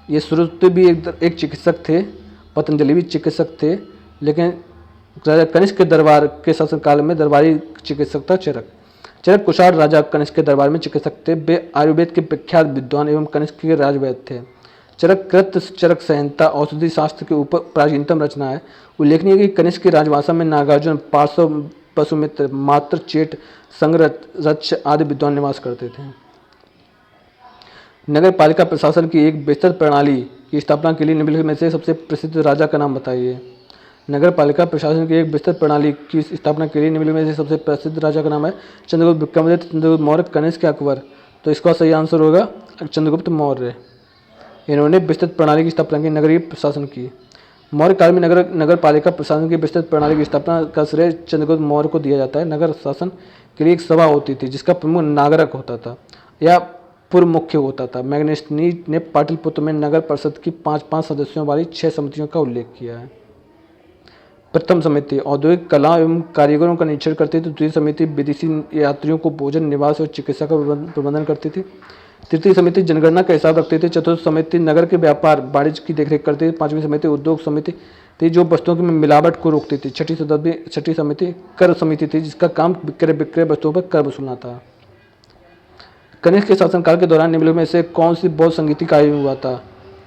S1: ये शुरू से भी एक चिकित्सक थे। पतंजलि भी चिकित्सक थे, लेकिन राजा कनिष्क के दरबार के शासनकाल में दरबारी चिकित्सक था चरक। चरक कुषाण राजा कनिष्क के दरबार में चिकित्सक थे। वे आयुर्वेद के विख्यात विद्वान एवं कनिष्क के राजवैद्य थे। चरक कृत चरक संहिता औषधि शास्त्र के ऊपर प्राचीनतम रचना है। उल्लेखनीय है कि कनिष्क की राजभाषा में नागार्जुन, पार्श्व, पशुमित्र, मात्र, चेट, संग्रक्ष आदि विद्वान निवास करते थे। नगर पालिका प्रशासन की एक विस्तृत प्रणाली की स्थापना के लिए निम्नलिखित में से सबसे प्रसिद्ध राजा का नाम बताइए। नगर पालिका प्रशासन की एक विस्तृत प्रणाली की स्थापना के लिए निम्नलिखित में से सबसे प्रसिद्ध राजा का नाम है चंद्रगुप्त विक्रमादित्य, चंद्रगुप्त मौर्य, कनिष्क, अकबर। तो इसका सही आंसर होगा चंद्रगुप्त मौर्य। इन्होंने विस्तृत प्रणाली की स्थापना की, नगरीय प्रशासन की। मौर्य काल में नगर पालिका प्रशासन की विस्तृत प्रणाली की स्थापना का श्रेय चंद्रगुप्त मौर्य को दिया जाता है। नगर शासन के लिए एक सभा होती थी जिसका प्रमुख नागरक होता था या पूर्व मुख्य होता था। मैग्नेस्नीज ने पाटलिपुत्र में नगर परिषद की 5-5 सदस्यों वाली 6 समितियों का उल्लेख किया है। प्रथम समिति औद्योगिक कला एवं कारीगरों का निरीक्षण करती थी। द्वितीय समिति विदेशी यात्रियों को भोजन, निवास और चिकित्सा का प्रबंधन करती थी। तृतीय समिति जनगणना का हिसाब रखती थी। चतुर्थ समिति नगर के व्यापार वाणिज्य की देखरेख करती थी। पांचवी समिति उद्योग समिति थी जो वस्तुओं की मिलावट को रोकती थी। छठी समिति कर समिति थी जिसका काम विक्रय वस्तुओं पर कर वसूलना था। कनिष्क के शासनकाल के दौरान निम्नलिखित में से कौन सी बौद्ध संगीति का आयोजन हुआ था?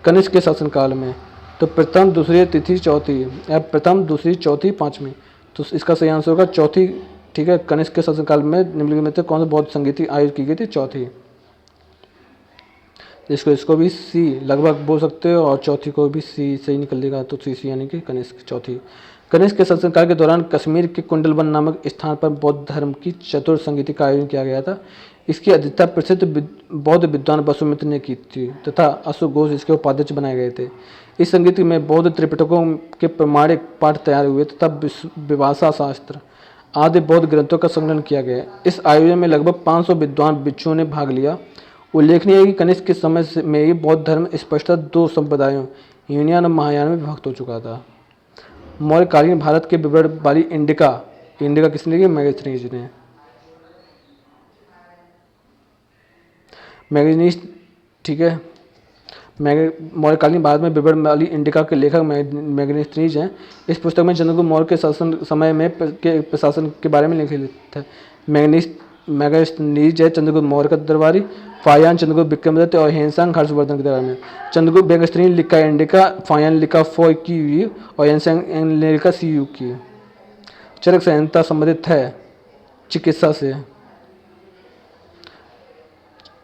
S1: कनिष्क के शासनकाल में तो प्रथम, दूसरी, तिथि, चौथी या प्रथम, दूसरी, चौथी, पांचवी। तो इसका सही आंसर होगा चौथी। ठीक है, कनिष्क के शासनकाल में निम्नलिखित में से कौन सी बौद्ध संगीति आयोजित की गई थी? चौथी। इसको भी सी लगभग बोल सकते हो और चौथी को भी सी सही निकलेगा, तो सी यानी कि कनिष्क चौथी। कनिष्क के शासनकाल के दौरान कश्मीर के कुंडलवन नामक स्थान पर बौद्ध धर्म की चतुर संगीति का आयोजन किया गया था। इसकी अध्यक्षता प्रसिद्ध बौद्ध विद्वान वसुमित्र ने की थी तथा अशोक घोष इसके उपाध्यक्ष बनाए गए थे। इस संगीत में बौद्ध त्रिपिटकों के प्रमाणिक पाठ तैयार हुए तथा विभाषा शास्त्र आदि बौद्ध ग्रंथों का संकलन किया गया। इस आयोजन में लगभग 500 विद्वान भिक्षुओं ने भाग लिया। उल्लेखनीय है कि कनिष्क के समय में ही बौद्ध धर्म स्पष्टतः 2 संप्रदायों हीनयान और महायान में विभक्त हो चुका था। मौर्यकालीन भारत के विवरण वाली इंडिका किसने लिखी? मैगनीज ने। मैगनीज, ठीक है, मौर्यकालीन भारत में विवरण वाली इंडिका के लेखक मैगनीज हैं। इस पुस्तक में चंद्रगुप्त मौर्य के शासन समय में के प्रशासन के बारे में लिखित है। मैगनीज है चंद्रगुप्त मौर्य का दरबारी, फायान चंद्रगुप्त विक्रमादित्य और हेनसांग हर्षवर्धन के दरबार में। चंद्रगुप्त मैगनीज ने लिखा इंडिका, फायान लिखा फो की और हेनसांग ने लिखा सी की। चरक संहिता संबंधित है चिकित्सा से।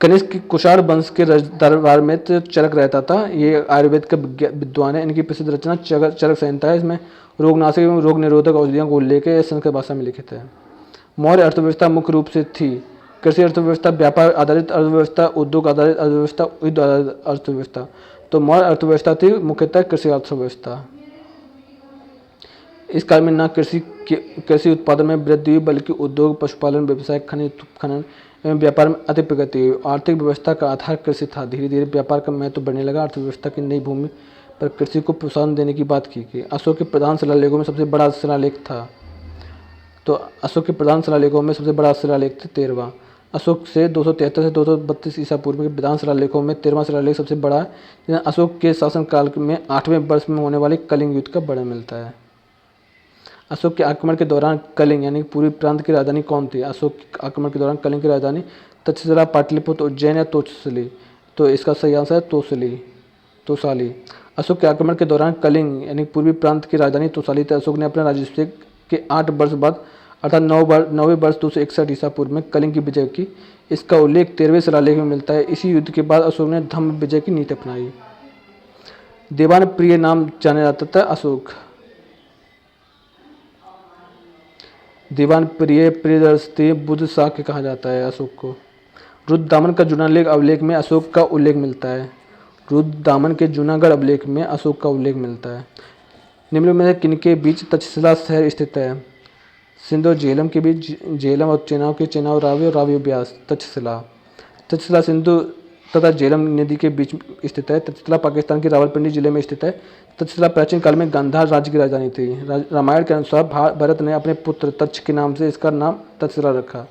S1: कनिष्क कुषाण वंश के दरबार में चरक रहता था। ये आयुर्वेद का विद्वान है। इनकी प्रसिद्ध रचना चरक संहिता है। इसमें रोगनाशक एवं रोग निरोधक औषधियों को उल्लेख है। संस्कृत भाषा में लिखित है। मौर्य अर्थव्यवस्था मुख्य रूप से थी कृषि अर्थव्यवस्था, व्यापार आधारित अर्थव्यवस्था, उद्योग आधारित अर्थव्यवस्था, युद्ध आधारित अर्थव्यवस्था। तो मौर्य अर्थव्यवस्था थी मुख्यतः कृषि अर्थव्यवस्था। इस काल में न कृषि उत्पादन में वृद्धि हुई बल्कि उद्योग, पशुपालन, व्यवसाय, खनन एवं व्यापार में अति प्रगति हुई। आर्थिक व्यवस्था का आधार कृषि था। धीरे धीरे व्यापार का महत्व बढ़ने लगा। अर्थव्यवस्था की नई भूमि पर कृषि को प्रोत्साहन देने की बात की गई। अशोक के प्रधान शिलालेखों में सबसे बड़ा शिलालेख था। तो अशोक के प्रधान शिलालेखों में सबसे बड़ा शिलालेख था 13वां। अशोक से 273 से 232 ईसा पूर्व के प्रधान शिलालेखों में 13वां शिलालेख सबसे बड़ा है। अशोक के शासनकाल में 8वें वर्ष में होने वाले कलिंग युद्ध का वर्णन मिलता है। अशोक के आक्रमण के दौरान कलिंग यानी पूर्वी प्रांत की राजधानी कौन थी? अशोक के आक्रमण के दौरान कलिंग की राजधानी तक्षशिला, पाटलिपुत्र, उज्जैन या तोषाली। तो इसका सही आंसर है तोसाली। अशोक के आक्रमण के दौरान कलिंग यानी पूर्वी प्रांत की राजधानी तोसाली थी। अशोक ने अपने राज्याभिषेक के 8 वर्ष बाद अर्थात 9वें वर्ष 261 ईसा पूर्व में कलिंग की विजय की। इसका उल्लेख 13वें शिलालेख में मिलता है। इसी युद्ध के बाद अशोक ने धम्म विजय की नीति अपनाई। देवान प्रिय नाम जाना जाता था अशोक। दीवान प्रिय, प्रियदर्शी, बुद्ध शाक्य कहा जाता है अशोक को। रुद्रदामन का जुड़ालेख अवलेख में अशोक का उल्लेख मिलता है। रुद्रदामन के जूनागढ़ अभिलेख में अशोक का उल्लेख मिलता है। निम्नलिखित में से किनके बीच तक्षशिला शहर स्थित है? सिंध और झेलम के बीच, झेलम और चेनाब के चेनाब रावी और रावी ब्यास, तक्षशिला। तक्षशिला सिंधु तथा झेलम नदी के बीच स्थित है। तक्षशिला पाकिस्तान के रावलपिंडी जिले में स्थित है। तक्षशिला प्राचीन काल में गांधार राज्य की राजधानी थी। रामायण के अनुसार भरत ने अपने पुत्र तक्ष के नाम से इसका नाम तक्षशिला रखा।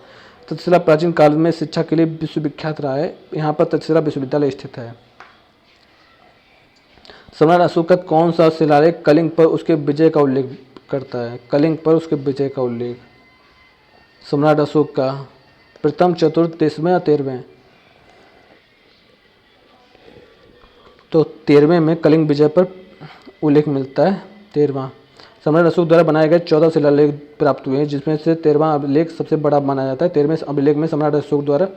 S1: तक्षशिला प्राचीन काल में शिक्षा के लिए विश्वविख्यात रहा है। यहाँ पर तक्षशिला विश्वविद्यालय स्थित है। सम्राट अशोक का कौन सा शिलालेख कलिंग पर उसके विजय का उल्लेख करता है? कलिंग पर उसके विजय का उल्लेख। सम्राट अशोक का प्रथम, चतुर्थ, 10वें या 13वें? तो 13वें में कलिंग विजय पर उल्लेख मिलता है, 13वां। सम्राट अशोक द्वारा बनाए गए 14 शिलालेख प्राप्त हुए हैं, जिसमें से 13वां अभिलेख सबसे बड़ा माना जाता है। 13वें अभिलेख में सम्राट अशोक द्वारा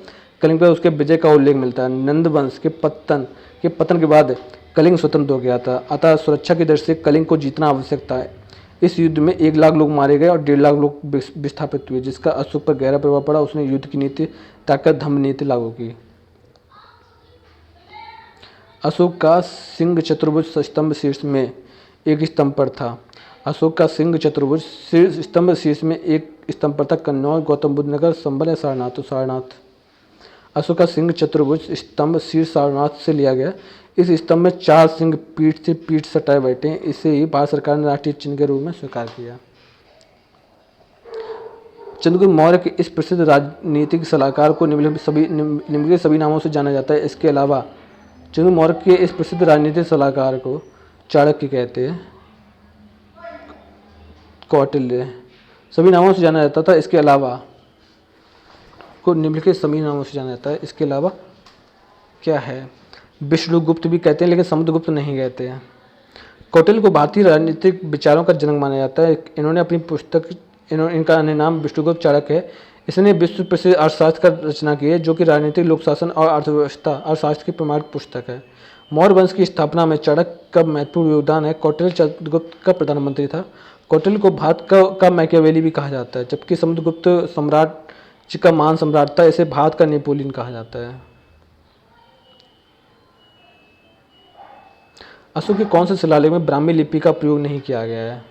S1: कलिंग पर उसके विजय का उल्लेख मिलता है। नंद वंश के पतन के बाद कलिंग स्वतंत्र हो गया था, अतः सुरक्षा की दृष्टि से कलिंग को जीतना आवश्यक था। इस युद्ध में 1 लाख लोग मारे गए और 1.5 लाख लोग विस्थापित हुए, जिसका अशोक पर गहरा प्रभाव पड़ा। उसने युद्ध की नीति ताकत धम्म नीति लागू की। अशोक का सिंह चतुर्भुज स्तंभ शीर्ष में एक स्तंभ पर था। अशोक का सिंह चतुर्भुज स्तंभ शीर्ष में एक स्तंभ पर था। कन्नौज, गौतम बुद्ध नगर, संभल या सारनाथ? तो सारनाथ। अशोक का सिंह चतुर्भुज स्तंभ शीर्ष सारनाथ से लिया गया। इस स्तंभ में 4 सिंह पीठ से पीठ सटाए बैठे हैं। इसे ही भारत सरकार ने राष्ट्रीय चिन्ह के रूप में स्वीकार किया। चंद्रगुप्त मौर्य के इस प्रसिद्ध राजनीतिक सलाहकार को निम्नलिखित सभी नामों से जाना जाता है। इसके अलावा चंद्रगुप्त मौर्य के इस प्रसिद्ध राजनीतिक सलाहकार को चाणक्य कहते हैं, कौटिल्य, सभी नामों से जाना जाता था। इसके अलावा को निम्नलिखित सभी नामों से जाना जाता है। इसके अलावा क्या है? विष्णुगुप्त भी कहते हैं, लेकिन समुद्रगुप्त नहीं कहते हैं। कौटिल्य को भारतीय राजनीतिक विचारों का जनक माना जाता है। इन्होंने अपनी पुस्तक, इनका अन्य नाम विष्णुगुप्त चाणक्य है। इसने विश्व प्रसिद्ध अर्थशास्त्र का रचना की है, जो कि राजनीतिक, लोकशासन और अर्थशास्त्र की प्रमाणित पुस्तक है। मौर्य वंश की स्थापना में चाणक्य का महत्वपूर्ण योगदान है। कौटिल्य चंद्रगुप्त का प्रधानमंत्री था। कौटिल्य को भारत का मैकियावेली भी कहा जाता है, जबकि समुद्रगुप्त सम्राट जी का महान सम्राट था। इसे भारत का नेपोलियन कहा जाता है। अशोक के कौन से शिलालेख में ब्राह्मी लिपि का प्रयोग नहीं किया गया है?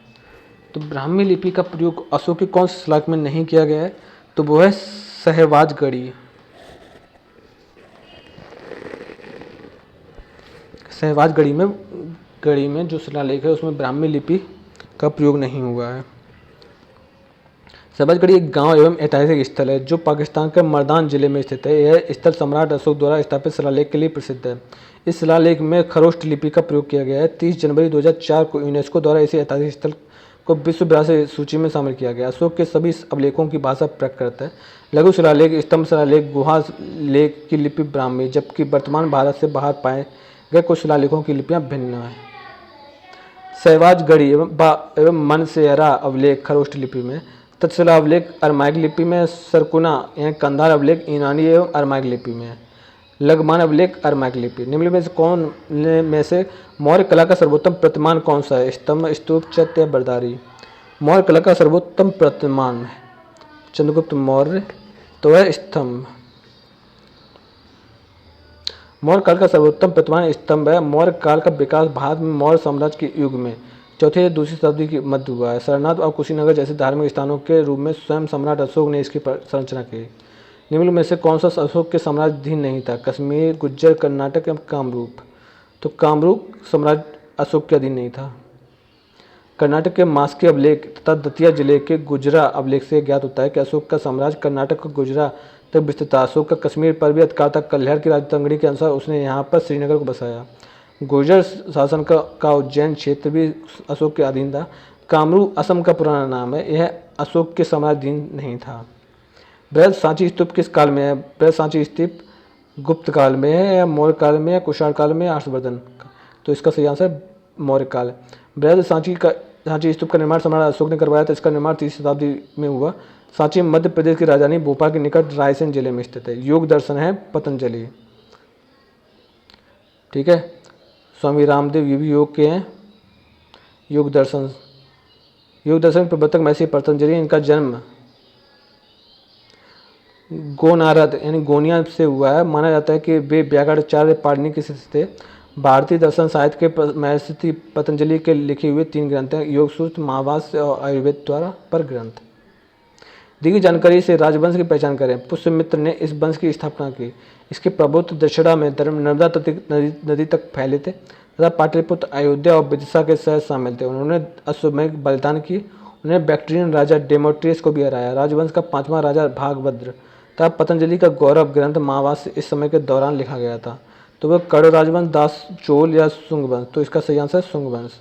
S1: तो ब्राह्मी लिपि का प्रयोग अशोक के कौन से शिलालेख में नहीं किया गया है? तो वो है सहवाजगढ़ी। सहवाजगढ़ी में जो शिलालेख है उसमें ब्राह्मी लिपि का प्रयोग नहीं हुआ है। सहवाजगढ़ी एक गांव एवं ऐतिहासिक स्थल है जो पाकिस्तान के मर्दान जिले में स्थित है। यह स्थल सम्राट अशोक द्वारा स्थापित शिलालेख के लिए प्रसिद्ध है। इस शिलालेख में खरोष्ट लिपि का प्रयोग किया गया है। 30 जनवरी 2004 को यूनेस्को द्वारा इसे ऐतिहासिक स्थल को विश्व विरासत सूची में शामिल किया गया। अशोक के सभी अभिलेखों की भाषा प्राकृत है। लघु शिलालेख, स्तंभ शिलालेख, गुहा लेख की लिपि ब्राह्मी, जबकि वर्तमान भारत से बाहर पाए गए कुछ शिलालेखों की लिपियां भिन्न हैं। सहवाजगढ़ी एवं मनसेरा अभिलेख खरोष्ट लिपि में, तक्षशिला अभिलेख अरमाइक लिपि में, सरकुना यानी कंधार अभिलेख ईरानी एवं अरमाइक लिपि में, लगमान अभिलेख अरमाइक लिपि। निम्नलिखित में से मौर्य कला का सर्वोत्तम प्रतिमान कौन सा है? स्तंभ, स्तूप, चैत्य या बरदारी? मौर्य कला का सर्वोत्तम प्रतिमान चंद्रगुप्त मौर्य तो है स्तंभ। मौर्य काल का सर्वोत्तम प्रतिमान स्तंभ है। मौर्य काल का विकास भारत में मौर्य साम्राज्य के युग में 4वीं या 2वीं शताब्दी के मध्य हुआ है। सारनाथ और कुशीनगर जैसे धार्मिक स्थानों के रूप में स्वयं सम्राट अशोक ने इसकी संरचना की। निम्नलिखित में से कौन सा अशोक के साम्राज्य अधीन नहीं था? कश्मीर, गुज्जर, कर्नाटक या कामरूप? तो कामरूप साम्राज्य अशोक के अधीन नहीं था। कर्नाटक के मास्की अभिलेख तथा दतिया जिले के गुजरा अभिलेख से ज्ञात होता है कि अशोक का साम्राज्य कर्नाटक का गुजरा तक विस्तृत था। अशोक का कश्मीर पर भी अधिकार था। कल्हड़ की राजतंगड़ी के अनुसार उसने यहाँ पर श्रीनगर को बसाया। गुर्जर शासन का उज्जैन क्षेत्र भी अशोक के अधीन था। कामरूप असम का पुराना नाम है। यह अशोक के साम्राज्य अधीन नहीं था। बृहद सांची स्तूप किस काल में है? बृहद सांची स्तूप गुप्त काल में है या मौर्य काल में या कुषाण काल में या हर्षवर्धन? तो इसका सही आंसर मौर्य काल। बृहद सांची स्तूप का निर्माण सम्राट अशोक ने करवाया था। इसका निर्माण 3वीं शताब्दी में हुआ। सांची मध्य प्रदेश की राजधानी भोपाल के निकट रायसेन जिले में स्थित है। योग दर्शन है पतंजलि। ठीक है, स्वामी रामदेव ये भी योग के हैं। योग दर्शन प्रवर्तक महर्षि पतंजलि। इनका जन्म गोनारद यानी गोनिया से हुआ है। माना जाता है कि वे व्याकरणाचार्य पाणिनि के शिष्य थे। भारतीय दर्शन साहित्य के महर्षि पतंजलि के लिखे हुए 3 ग्रंथ हैं, योग सूत्र, महाभाष्य और आयुर्वेद द्वारा पर ग्रंथ। दी गई जानकारी से राजवंश की पहचान करें। पुष्यमित्र ने इस वंश की स्थापना की। इसके प्रभुत्व दक्षिणा में नर्मदा नदी तक फैले थे तथा पाटलिपुत्र, अयोध्या और विदिशा के शहर शामिल थे। उन्होंने अश्वमेध बलिदान की। उन्होंने बैक्ट्रियन राजा डेमेट्रियस को भी हराया। राजवंश का 5वां राजा भागभद्र तथा पतंजलि का गौरव ग्रंथ महाभाष्य इस समय के दौरान लिखा गया था। तो वह कड़ राजवंश, दास, चोल या शुंग वंश। तो इसका सही आंसर शुंग वंश।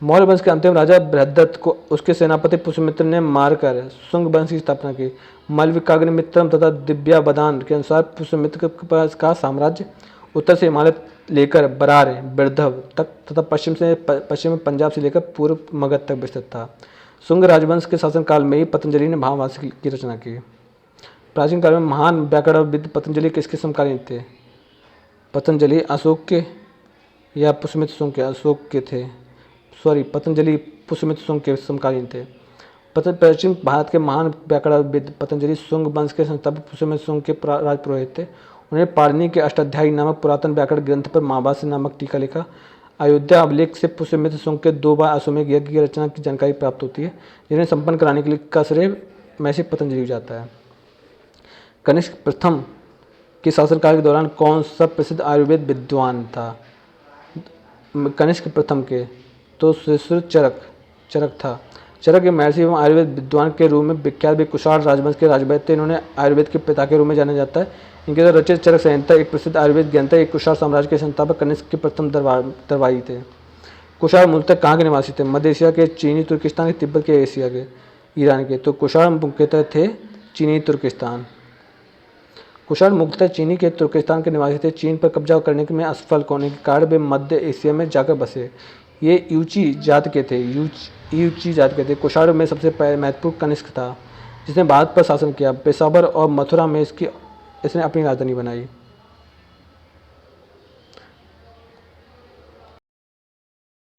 S1: मौर्य वंश के अंतिम राजा बृहद्रथ को उसके सेनापति पुष्यमित्र ने मारकर शुंग वंश की स्थापना की। मल्लिकाग्निमित्रम तथा दिव्यावदान के अनुसार पुष्यमित्र का साम्राज्य उत्तर से हिमालय लेकर बरार, बिरधव तक तथा पश्चिम में पंजाब से लेकर पूर्व मगध तक विस्तृत था। शुंग राजवंश के शासनकाल में ही पतंजलि ने महाभाष्य की रचना की। प्राचीन काल में महान व्याकरणविद पतंजलि किसके समकालीन थे? पतंजलि अशोक के या पुष्यमित्र शुंग के? अशोक के थे। पतंजलि पुष्यमित्र शुंग के समकालीन थे। पश्चिम भारत के महान व्याकरणविद पतंजलि शुंग वंश के संस्थापक पुष्यमित्र शुंग के राजपुरोहित थे। उन्हें पाणिनि के अष्टाध्यायी नामक पुरातन व्याकरण ग्रंथ पर महाभाष्य नामक टीका लिखा। अयोध्या अभिलेख से पुष्यमित्र शुंग के 2 बार अश्वमेध यज्ञ की रचना की जानकारी प्राप्त होती है, जिन्हें संपन्न कराने के लिए का श्रेय महर्षि पतंजलि जाता है। कनिष्क प्रथम के शासनकाल के दौरान कौन सा प्रसिद्ध आयुर्वेद विद्वान था? कनिष्क प्रथम के तो चरक था। चरक के महर्षि एवं आयुर्वेद विद्वान के रूप में विख्यात भी कुषाण राजवंश के राजवैद्य थे। इन्होंने आयुर्वेद के पिता के रूप में जाना जाता है। इनके द्वारा रचित चरक संहिता एक प्रसिद्ध आयुर्वेद ग्रंथ है। एक कुषाण साम्राज्य के संस्थापक कनिष्क के प्रथम दरबारी थे। कुषाण मूलतः कहाँ के निवासी थे? मध्य एशिया के, चीनी तुर्किस्तान के, तिब्बत के, एशिया के, ईरान के। तो कुषाण मुख्यतः थे चीनी तुर्किस्तान। कुषाण मुख्यतः चीनी के तुर्किस्तान के निवासी थे। चीन पर कब्जा करने में असफल होने के कारण वे मध्य एशिया में जाकर बसे। ये यूची जात के थे। यूची जात के थे। कुषाण में सबसे महत्वपूर्ण कनिष्क था, जिसने भारत पर शासन किया। पेशावर और मथुरा में इसने अपनी राजधानी बनाई।